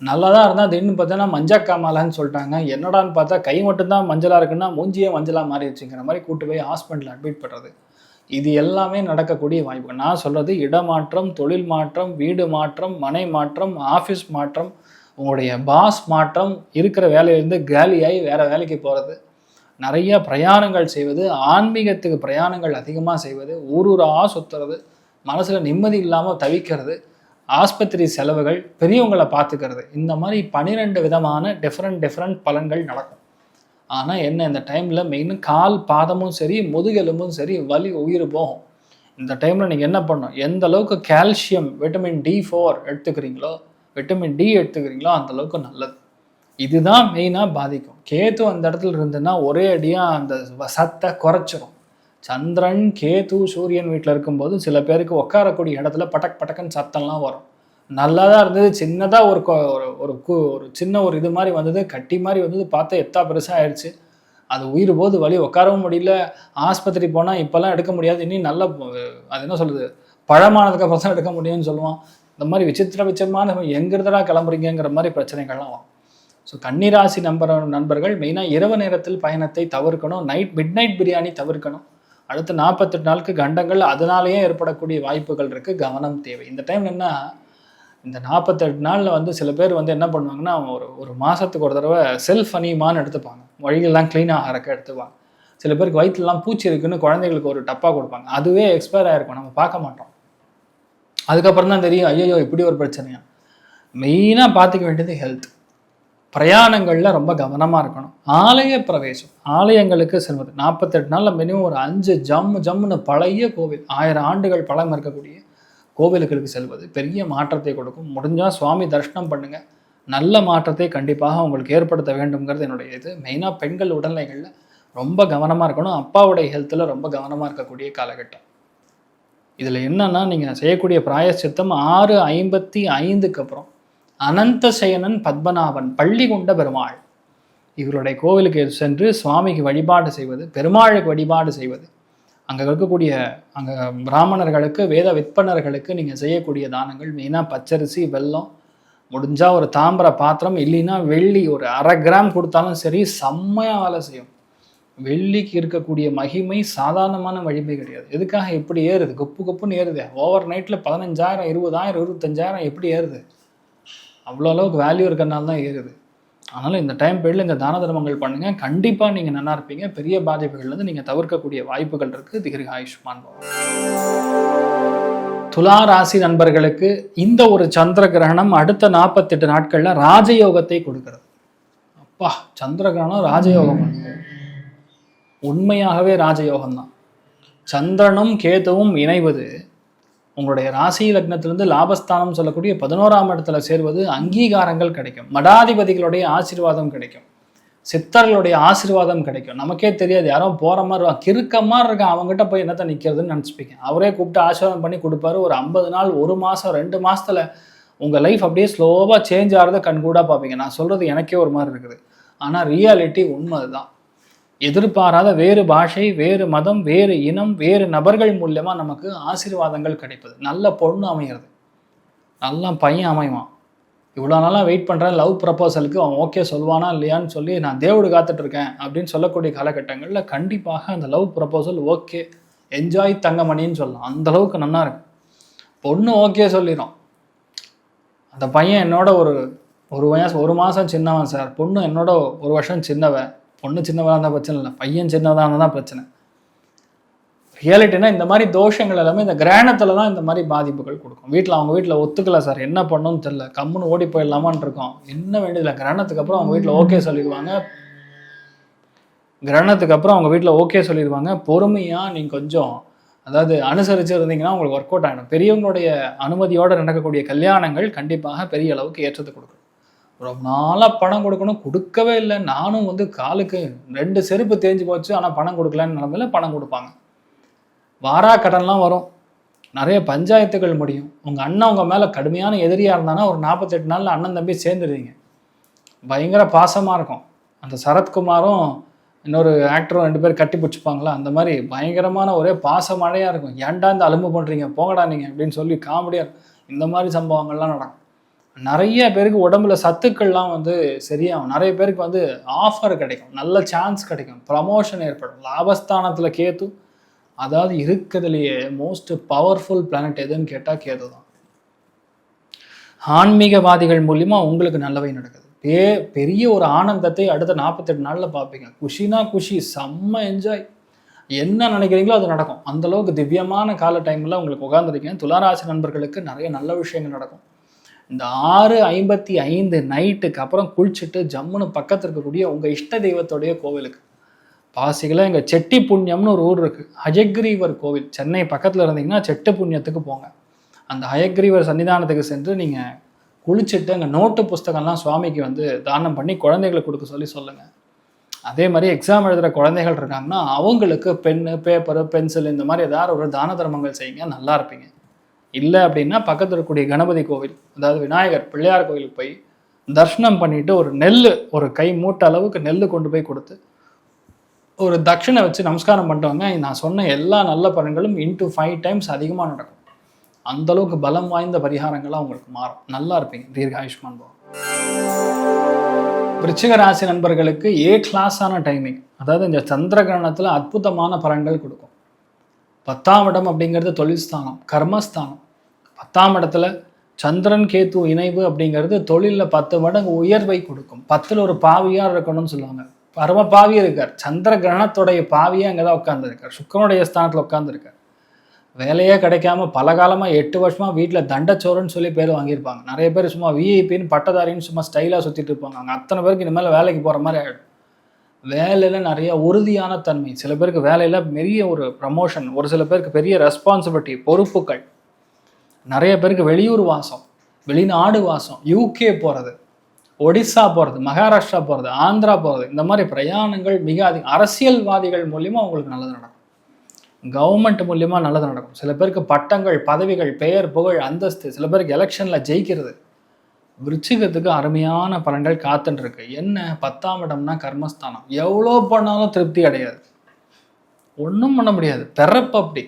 நல்லா தான் இருந்தால் திடீர்னு பார்த்தோன்னா மஞ்சக்காமலான்னு சொல்லிட்டாங்க. என்னடான்னு பார்த்தா கை மட்டும்தான் மஞ்சளாக இருக்குன்னா மூஞ்சியே மஞ்சளாக மாறிடுச்சுங்கிற மாதிரி கூட்டு போய் ஹாஸ்பிட்டலில் அட்மிட் பண்ணுறது. இது எல்லாமே நடக்கக்கூடிய வாய்ப்பு. நான் சொல்கிறது இடமாற்றம், தொழில் மாற்றம், வீடு மாற்றம், மனை மாற்றம், ஆஃபீஸ் மாற்றம், உங்களுடைய பாஸ் மாற்றம், இருக்கிற வேலையிலேருந்து காலியாகி வேறு வேலைக்கு போகிறது, நிறைய பிரயாணங்கள் செய்வது, ஆன்மீகத்துக்கு பிரயாணங்கள் அதிகமாக செய்வது, ஊரூராக சுற்றுறது, மனசில் நிம்மதி இல்லாமல் தவிக்கிறது, ஆஸ்பத்திரி செலவுகள், பெரியவங்களை பார்த்துக்கிறது, இந்த மாதிரி 12 விதமான டிஃப்ரெண்ட் பலன்கள் நடக்கும். ஆனால் என்ன, இந்த டைமில் மெயின் கால் பாதமும் சரி முதுகெலும்பும் சரி வலி உயிர் போகும். இந்த டைமில் நீங்கள் என்ன பண்ணணும், எந்த அளவுக்கு கால்சியம் விட்டமின் D4 எடுத்துக்கிறீங்களோ, விட்டமின் D எடுத்துக்கிறீங்களோ அந்த அளவுக்கு நல்லது. இதுதான் மெயினாக பாதிக்கும். கேத்து அந்த இடத்துல இருந்துன்னா ஒரே அடியாக அந்த சத்தை குறைச்சிரும். சந்திரன் கேத்து சூரியன் வீட்டில் இருக்கும்போது சில பேருக்கு உட்காரக்கூடிய இடத்துல பட்டக்குன்னு சத்தம்லாம் வரும். நல்லா தான் இருந்தது, சின்னதாக ஒரு சின்ன ஒரு இது மாதிரி வந்தது, கட்டி மாதிரி வந்தது, பார்த்தா எத்தா பெருசாக ஆயிடுச்சு. அது உயிர் போது வலி, உட்காரவும் முடியல. ஆஸ்பத்திரி போனால் இப்போல்லாம் எடுக்க முடியாது, இன்னும் நல்ல அது என்ன சொல்கிறது பழமானதுக்கு அப்புறம் தான் எடுக்க முடியும்னு சொல்லுவான். இந்த மாதிரி விசித்திரமான எங்கிருந்தா கிளம்புறீங்கிற மாதிரி பிரச்சனைகள்லாம் வரும். ஸோ கன்னிராசி நண்பர்கள் மெயினாக இரவு நேரத்தில் பயணத்தை தவிர்க்கணும். மிட் நைட் பிரியாணி தவிர்க்கணும். அடுத்த 48 நாளுக்கு கண்டங்கள் அதனாலேயே ஏற்படக்கூடிய வாய்ப்புகள் இருக்குது, கவனம் தேவை. இந்த டைம் என்ன, இந்த 48 நாளில் சில பேர் என்ன பண்ணுவாங்கன்னா ஒரு மாதத்துக்கு ஒரு தடவை செல்ஃப் அனிமான்னு எடுத்துப்பாங்க, வழிகள்லாம் க்ளீனாக ஆகிறக்க எடுத்துப்பாங்க. சில பேருக்கு வயிற்றுலாம் பூச்சி இருக்குன்னு குழந்தைகளுக்கு ஒரு டப்பா கொடுப்பாங்க, அதுவே எக்ஸ்பயர் ஆகிருக்கும், நம்ம பார்க்க மாட்டோம். அதுக்கப்புறம் தான் தெரியும் ஐயோ இப்படி ஒரு பிரச்சனையா. மெயினாக பார்த்துக்க வேண்டியது ஹெல்த். பிரயாணங்களில் ரொம்ப கவனமாக இருக்கணும். ஆலய பிரவேசம், ஆலயங்களுக்கு செல்வது 48 நாளில் மினிமம் ஒரு 5 ஜம்முன்னு பழைய கோவில், 1000 ஆண்டுகள் பழம் இருக்கக்கூடிய கோவிலுக்கு செல்வது பெரிய மாற்றத்தை கொடுக்கும். முடிஞ்சால் சுவாமி தரிசனம் பண்ணுங்கள், நல்ல மாற்றத்தை கண்டிப்பாக உங்களுக்கு ஏற்படுத்த வேண்டும்ங்கிறது என்னுடைய இது. மெயினாக பெண்கள் உடல்நிலைகளில் ரொம்ப கவனமாக இருக்கணும். அப்பாவுடைய ஹெல்த்தில் ரொம்ப கவனமாக இருக்கக்கூடிய காலகட்டம். இதில் என்னன்னா, நீங்கள் செய்யக்கூடிய பிராயச்சித்தம் 6:55 அப்புறம் அனந்த சயனன் பத்மநாபன் பள்ளி கொண்ட பெருமாள், இவருடைய கோவிலுக்கு சென்று சுவாமிக்கு வழிபாடு செய்வது, பெருமாளுக்கு வழிபாடு செய்வது, அங்கே இருக்கக்கூடிய அங்கே பிராமணர்களுக்கு வேத விற்பனர்களுக்கு நீங்கள் செய்யக்கூடிய தானங்கள் மெயினாக பச்சரிசி, வெல்லம், முடிஞ்சால் ஒரு தாம்பர பாத்திரம், இல்லைன்னா வெள்ளி ஒரு 1/2 கிராம் கொடுத்தாலும் சரி, செம்மையாக வேலை செய்யும். வெள்ளிக்கு இருக்கக்கூடிய மகிமை சாதாரணமான மகிமை கிடையாது. எதுக்காக இப்படி ஏறுது, குப்புன்னு ஏறுது, ஓவர் நைட்டில் 15,000 20,000 25,000 எப்படி ஏறுது, அவ்வளோ அளவுக்கு வேல்யூ இருக்கிறனால தான் ஏறுது. அதனால் இந்த டைம் பீரியடில் இந்த தான தர்மங்கள் பண்ணுங்கள், கண்டிப்பாக நீங்கள் நல்லா இருப்பீங்க. பெரிய பாதிப்புகள்லேருந்து நீங்கள் தவிர்க்கக்கூடிய வாய்ப்புகள் இருக்குது. தீர்க்க ஆயுஷ்மான் பவன். துலா ராசி நண்பர்களுக்கு இந்த ஒரு சந்திர கிரகணம் அடுத்த 48 நாட்களில் ராஜயோகத்தை கொடுக்கிறது. அப்பா, சந்திர கிரகணம் ராஜயோகம், உண்மையாகவே ராஜயோகம் தான். சந்திரனும் கேதுவும் இணைவது உங்களுடைய ராசி லக்னத்திலிருந்து லாபஸ்தானம் சொல்லக்கூடிய 11ஆம் இடத்துல சேர்வது, அங்கீகாரங்கள் கிடைக்கும், மடாதிபதிகளுடைய ஆசீர்வாதம் கிடைக்கும், சித்தர்களுடைய ஆசீர்வாதம் கிடைக்கும். நமக்கே தெரியாது, யாரோ போகிற மாதிரி கிறுக்க மாதிரி இருக்கான், அவங்ககிட்ட போய் என்னத்தை நிற்கிறதுன்னு நினச்சிப்பீங்க. அவரே கூப்பிட்டு ஆசீர்வாதம் பண்ணி கொடுப்பாரு. ஒரு 50 நாள் 1 மாதம் 2 மாதத்தில் உங்கள் லைஃப் அப்படியே ஸ்லோவாக சேஞ்ச் ஆகிறத கண்கூடாக பார்ப்பீங்க. நான் சொல்கிறது எனக்கே ஒரு மாதிரி இருக்குது, ஆனால் ரியாலிட்டி உண்மை அதுதான். எதிர்பாராத வேறு பாஷை, வேறு மதம், வேறு இனம், வேறு நபர்கள் மூலியமாக நமக்கு ஆசீர்வாதங்கள் கிடைப்பது, நல்ல பொண்ணு அமைகிறது, நல்ல பையன் அமைவான். இவ்வளோ நாளாக வெயிட் பண்ணுறேன் லவ் ப்ரப்போசலுக்கு, அவன் ஓகே சொல்வானா இல்லையான்னு சொல்லி நான் தேவடு காத்துட்ருக்கேன் அப்படின்னு சொல்லக்கூடிய காலகட்டங்களில் கண்டிப்பாக அந்த லவ் ப்ரப்போசல் ஓகே, என்ஜாய் தங்கமணின்னு சொல்லலாம். அந்தளவுக்கு நல்லா இருக்கு. பொண்ணு ஓகே சொல்லிடும். அந்த பையன் என்னோட ஒரு மாதம் சின்னவன் சார், பொண்ணு என்னோட 1 வருஷம் சின்னவன். பொண்ணு சின்னவராக இருந்தால் பிரச்சனை இல்லை, பையன் சின்னதாக தான் பிரச்சனை. ரியாலிட்டினா இந்த மாதிரி தோஷங்கள் எல்லாமே இந்த கிரகணத்தில் தான் இந்த மாதிரி பாதிப்புகள் கொடுக்கும். அவங்க வீட்டில் ஒத்துக்கல சார், என்ன பண்ணணும்னு தெரியல, கம்முன்னு ஓடி போயிடலாமான் இருக்கோம். என்ன வேண்டியதில்லை, கிரகணத்துக்கு அப்புறம் அவங்க வீட்டில் ஓகே சொல்லிடுவாங்க. பொறுமையாக நீங்கள் கொஞ்சம் அனுசரித்து இருந்தீங்கன்னா உங்களுக்கு ஒர்க் அவுட் ஆகிடும். பெரியவங்களுடைய அனுமதியோடு நடக்கக்கூடிய கல்யாணங்கள் கண்டிப்பாக பெரிய அளவுக்கு ஏற்றத்தை கொடுக்கும். ரொம்ப நாளாக பணம் கொடுக்கணும், கொடுக்கவே இல்லை. நானும் காலுக்கு 2 செருப்பு தேஞ்சு போச்சு, ஆனால் பணம் கொடுக்கலன்னு நிலமையில பணம் கொடுப்பாங்க. வாரா கடன்லாம் வரும், நிறைய பஞ்சாயத்துகள் முடியும். உங்கள் அண்ணன் உங்கள் மேலே கடுமையான எதிரியாக இருந்தானா ஒரு 48 நாளில் அண்ணன் தம்பி சேர்ந்துடுவீங்க. பயங்கர பாசமாக இருக்கும். அந்த சரத்குமாரும் இன்னொரு ஆக்டரும் 2 பேர் கட்டி பிடிச்சிப்பாங்களா, அந்த மாதிரி பயங்கரமான ஒரே பாச மழையாக இருக்கும். ஏன்டா இந்த அலும்பு பண்ணுறீங்க, போங்கடா நீங்கள் அப்படின்னு சொல்லி காமெடியாக இருக்கும். இந்த மாதிரி சம்பவங்கள்லாம் நடக்கும். நிறைய பேருக்கு உடம்புல சத்துக்கள்லாம் வந்து சரியாகும். நிறைய பேருக்கு வந்து ஆஃபர் கிடைக்கும், நல்ல சான்ஸ் கிடைக்கும், ப்ரமோஷன் ஏற்படும். லாபஸ்தானத்தில் கேது, அதாவது இருக்கிறதுலையே மோஸ்ட் பவர்ஃபுல் பிளானட் எதுன்னு கேட்டால் கேது தான். ஆன்மீகவாதிகள் மூலிமா உங்களுக்கு நல்லவை நடக்குது. பெரிய ஒரு ஆனந்தத்தை அடுத்த 48 நாளில் பார்ப்பீங்க. குஷினா குஷி, செம்ம என்ஜாய். என்ன நினைக்கிறீங்களோ அது நடக்கும். அந்தளவுக்கு திவ்யமான கால டைமில் உங்களுக்கு உட்காந்துருக்கீங்க. துளாராசி நண்பர்களுக்கு நிறைய நல்ல விஷயங்கள் நடக்கும். இந்த 6:55 நைட்டுக்கு அப்புறம் குளிச்சுட்டு ஜம்முன்னு பக்கத்தில் இருக்கக்கூடிய உங்கள் இஷ்ட தெய்வத்துடைய கோவிலுக்கு, பாசிகளை இங்கே செட்டி புண்ணியம்னு ஒரு ஊர் இருக்குது, ஹயக்ரீவர் கோவில், சென்னை பக்கத்தில் இருந்தீங்கன்னா செட்டு புண்ணியத்துக்கு போங்க. அந்த ஹயக்ரீவர் சன்னிதானத்துக்கு சென்று நீங்கள் குளிச்சுட்டு அங்கே நோட்டு புஸ்தகம்லாம் சுவாமிக்கு வந்து தானம் பண்ணி குழந்தைகளுக்கு கொடுக்க சொல்லுங்கள். அதே மாதிரி எக்ஸாம் எழுதுகிற குழந்தைகள் இருக்காங்கன்னா அவங்களுக்கு பென்னு, பேப்பரு, பென்சில் இந்த மாதிரி ஏதாவது ஒரு தான தர்மங்கள் செய்யுங்க, நல்லா இருப்பீங்க. இல்லை அப்படின்னா பக்கத்தில் இருக்கக்கூடிய கணபதி கோவில், அதாவது விநாயகர் பிள்ளையார் கோவிலுக்கு போய் தர்ஷனம் பண்ணிவிட்டு ஒரு நெல், ஒரு கை மூட்டை அளவுக்கு நெல் கொண்டு போய் கொடுத்து ஒரு தட்சிணை வச்சு நமஸ்காரம் பண்ணிட்டவங்க, நான் சொன்ன எல்லா நல்ல பலன்களும் into 5 times அதிகமாக நடக்கும். அந்தளவுக்கு பலம் வாய்ந்த பரிகாரங்களாக உங்களுக்கு மாறும். நல்லா இருப்பீங்க. தீர்காயுஷ்மான் பவன். விருச்சிக ராசி நண்பர்களுக்கு கிளாஸான டைமிங், அதாவது இந்த சந்திர கிரகணத்தில் அற்புதமான பலன்கள் கொடுக்கும். 10ஆம் இடம் அப்படிங்கிறது தொழில் ஸ்தானம், கர்மஸ்தானம். 10ஆம் இடத்துல சந்திரன் கேத்து இணைவு அப்படிங்கிறது தொழிலில் 10 மடங்கு உயர்வை கொடுக்கும். 10ல் ஒரு பாவியார் இருக்கணும்னு சொல்லுவாங்க. பரம பாவி இருக்கார். சந்திர கிரகணத்துடைய பாவியே அங்கே தான் உட்காந்துருக்கார். சுக்கிரனுடைய ஸ்தானத்தில் உட்காந்துருக்கார். வேலையே கிடைக்காம பல காலமாக 8 வருஷமாக வீட்டில் தண்டச்சோறுன்னு சொல்லி பேர் வாங்கியிருப்பாங்க. நிறைய பேர் சும்மா விஐபின்னு பட்டதாரின்னு சும்மா ஸ்டைலாக சுற்றிட்டு இருப்பாங்க. அங்கே அத்தனை பேருக்கு இனிமேல் வேலைக்கு போகிற மாதிரி ஆகிடும். வேலையில் நிறைய உறுதியான தன்மை, சில பேருக்கு வேலையில் பெரிய ஒரு ப்ரமோஷன், ஒரு சில பேருக்கு பெரிய ரெஸ்பான்சிபிலிட்டி, பொறுப்புகள். நிறைய பேருக்கு வெளியூர் வாசம், வெளிநாடு வாசம், யூகே போகிறது, ஒடிசா போகிறது, மகாராஷ்டிரா போகிறது, ஆந்திரா போகிறது, இந்த மாதிரி பிரயாணங்கள் மிக அதிகம். அரசியல்வாதிகள் மூலிமா உங்களுக்கு நல்லது நடக்கும். கவர்மெண்ட் மூலியமாக நல்லது நடக்கும். சில பேருக்கு பட்டங்கள், பதவிகள், பெயர், புகழ், அந்தஸ்து, சில பேருக்கு எலெக்ஷனில் ஜெயிக்கிறது. விருச்சிகத்துக்கு அருமையான பலன்கள் காத்துட்டுருக்கு. என்ன, 10ஆம் இடம்னா கர்மஸ்தானம். எவ்வளோ பண்ணாலும் திருப்தி அடையாது, ஒன்றும் பண்ண முடியாது. பிறப்பு அப்படி,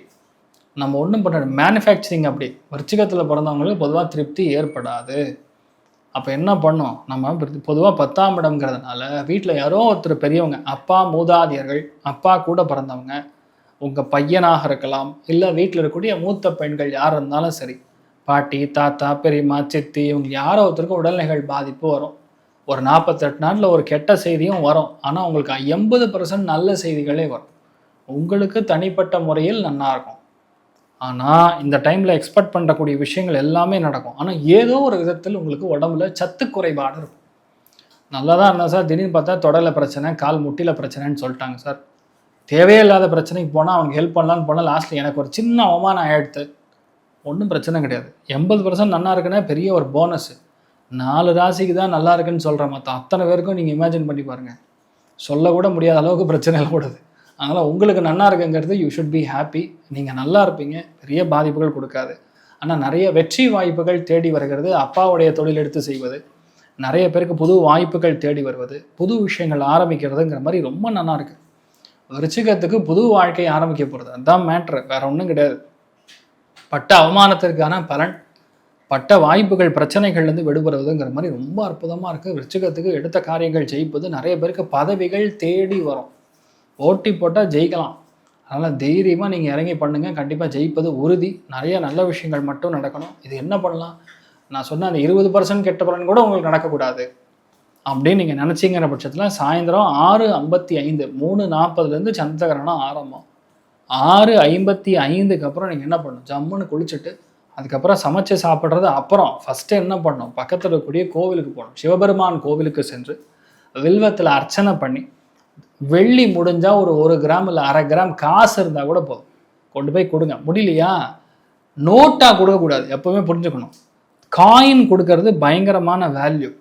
நம்ம ஒன்றும் பண்ண, மேனுஃபேக்சரிங் அப்படி. விருச்சிகத்தில் பிறந்தவங்களுக்கு பொதுவாக திருப்தி ஏற்படாது. அப்போ என்ன பண்ணோம், நம்ம பொதுவாக 10ஆம் இடம்ங்கிறதுனால வீட்டில் யாரோ ஒருத்தர் பெரியவங்க, அப்பா மூதாதையர்கள், அப்பா கூட பிறந்தவங்க, உங்கள் பையனாக இருக்கலாம், இல்லை வீட்டில் இருக்கக்கூடிய மூத்த பெண்கள் யார் இருந்தாலும் சரி, பாட்டி, தாத்தா, பெரியம்மா, சித்தி, இவங்க யாரோ ஒருத்தருக்கு உடல்நிலைகள் பாதிப்பு வரும். ஒரு 48 நாளில் ஒரு கெட்ட செய்தியும் வரும். ஆனால் உங்களுக்கு 80% நல்ல செய்திகளே வரும். உங்களுக்கு தனிப்பட்ட முறையில் நல்லா இருக்கும். ஆனால் இந்த டைமில் எக்ஸ்பெக்ட் பண்ணக்கூடிய விஷயங்கள் எல்லாமே நடக்கும். ஆனால் ஏதோ ஒரு விதத்தில் உங்களுக்கு உடம்புல சத்து குறைபாடு இருக்கும். நல்லா தான் இருந்தால் சார், திடீர்னு பார்த்தா தொடரில் பிரச்சனை, கால் முட்டியில் பிரச்சனைன்னு சொல்லிட்டாங்க சார். தேவையில்லாத பிரச்சனைக்கு போனால் அவங்க ஹெல்ப் பண்ணலான்னு போனால் லாஸ்ட்டில் எனக்கு ஒரு சின்ன அவமானம் ஆகிடுது. ஒன்றும் பிரச்சனை கிடையாது. 80% நல்லா இருக்குன்னா பெரிய ஒரு போனஸ். 4 ராசிக்கு தான் நல்லா இருக்குன்னு சொல்கிற மற்ற அத்தனை பேருக்கும் நீங்கள் இமேஜின் பண்ணி பாருங்கள், சொல்லக்கூட முடியாத அளவுக்கு பிரச்சனைகள் கூடுது. அதனால் உங்களுக்கு நல்லா இருக்குங்கிறது யூ ஷுட் பி ஹாப்பி. நீங்கள் நல்லா இருப்பீங்க, பெரிய பாதிப்புகள் கொடுக்காது. ஆனால் நிறைய வெற்றி வாய்ப்புகள் தேடி வருகிறது. அப்பாவுடைய தொழில் எடுத்து செய்வது, நிறைய பேருக்கு புது வாய்ப்புகள் தேடி வருவது, புது விஷயங்கள் ஆரம்பிக்கிறதுங்கிற மாதிரி ரொம்ப நல்லா இருக்குது. விருச்சிகத்துக்கு புது வாழ்க்கையை ஆரம்பிக்க போகிறது, அதுதான் மேட்ரு, வேற ஒன்றும் கிடையாது. பட்ட அவமானத்திற்கான பலன், பட்ட வாய்ப்புகள், பிரச்சனைகள்லேருந்து விடுபடுவதுங்கிற மாதிரி ரொம்ப அற்புதமாக இருக்குது. விருச்சிகத்துக்கு எடுத்த காரியங்கள் ஜெயிப்பது, நிறைய பேருக்கு பதவிகள் தேடி வரும். போட்டி போட்டால் ஜெயிக்கலாம். அதனால் தைரியமாக நீங்கள் இறங்கி பண்ணுங்கள், கண்டிப்பாக ஜெயிப்பது உறுதி. நிறைய நல்ல விஷயங்கள் மட்டும் நடக்கணும். இது என்ன பண்ணலாம், நான் சொன்ன அந்த 20% கெட்ட பலன் கூட உங்களுக்கு நடக்கக்கூடாது அப்படின்னு நீங்கள் நினச்சிங்கிற பட்சத்தில் சாயந்தரம் 6:55 3:40 சந்திரகிரகணம் ஆரம்பம். 6:55 அப்புறம் நீங்கள் என்ன பண்ணணும், ஜம்முன்னு குளிச்சுட்டு அதுக்கப்புறம் சமைச்சு சாப்பிட்றது. அப்புறம் ஃபஸ்ட்டு என்ன பண்ணணும், பக்கத்தில் இருக்கக்கூடிய கோவிலுக்கு போகணும். சிவபெருமான் கோவிலுக்கு சென்று வில்வத்தில் அர்ச்சனை பண்ணி, வெள்ளி முடிஞ்சால் ஒரு 1 கிராம் இல்லை 1/2 கிராம் காசு இருந்தால் கூட போதும், கொண்டு போய் கொடுங்க. முடியலையா, நோட்டாக கொடுக்கக்கூடாது, எப்போவுமே புரிஞ்சுக்கணும். காயின் கொடுக்கறது பயங்கரமான வேல்யூ.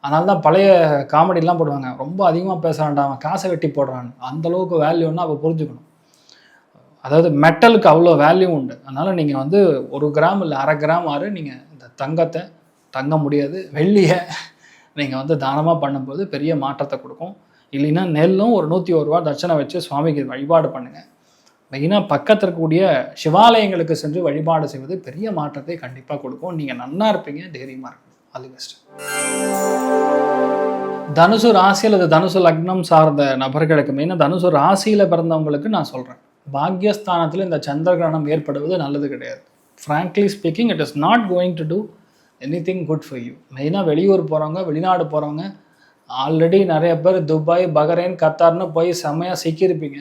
அதனால தான் பழைய காமெடிலாம் போடுவாங்க, ரொம்ப அதிகமாக பேச வேண்டாம், காசை வெட்டி போடுறான்னு. அந்தளவுக்கு வேல்யூன்னா அப்போ புரிஞ்சுக்கணும். அதாவது மெட்டலுக்கு அவ்வளோ வேல்யூ உண்டு. அதனால் நீங்கள் வந்து 1 கிராம் இல்லை 1/2 கிராம் நீங்கள் இந்த தங்கத்தை, தங்க முடியாது, வெள்ளியை நீங்கள் வந்து தானமாக பண்ணும்போது பெரிய மாற்றத்தை கொடுக்கும். இல்லைன்னா நெல்லும் ஒரு 101 ரூபா தட்சணை வச்சு சுவாமிக்கு வழிபாடு பண்ணுங்கள். மெயினாக பக்கத்தில் இருக்கக்கூடிய சிவாலயங்களுக்கு சென்று வழிபாடு செய்வது பெரிய மாற்றத்தை கண்டிப்பாக கொடுக்கும். நீங்கள் நன்னா இருப்பீங்க, தைரியமாக இருக்கும். All the best. தனுசு ராசி அல்லது தனுசு லக்னம் சார்ந்த நபர்களுக்கு, மெயினாக தனுசு ராசியில் பிறந்தவங்களுக்கு நான் சொல்கிறேன், பாக்யஸ்தானத்தில் இந்த சந்திர கிரகணம் ஏற்படுவது நல்லது கிடையாது. Frankly speaking, it is not going to two anything good for you. மெயினாக வெளியூர் போகிறவங்க, வெளிநாடு போகிறவங்க, ஆல்ரெடி நிறைய பேர் துபாய், பஹ்ரைன், கத்தார்னு போய் செம்மையாக சிக்கியிருப்பீங்க.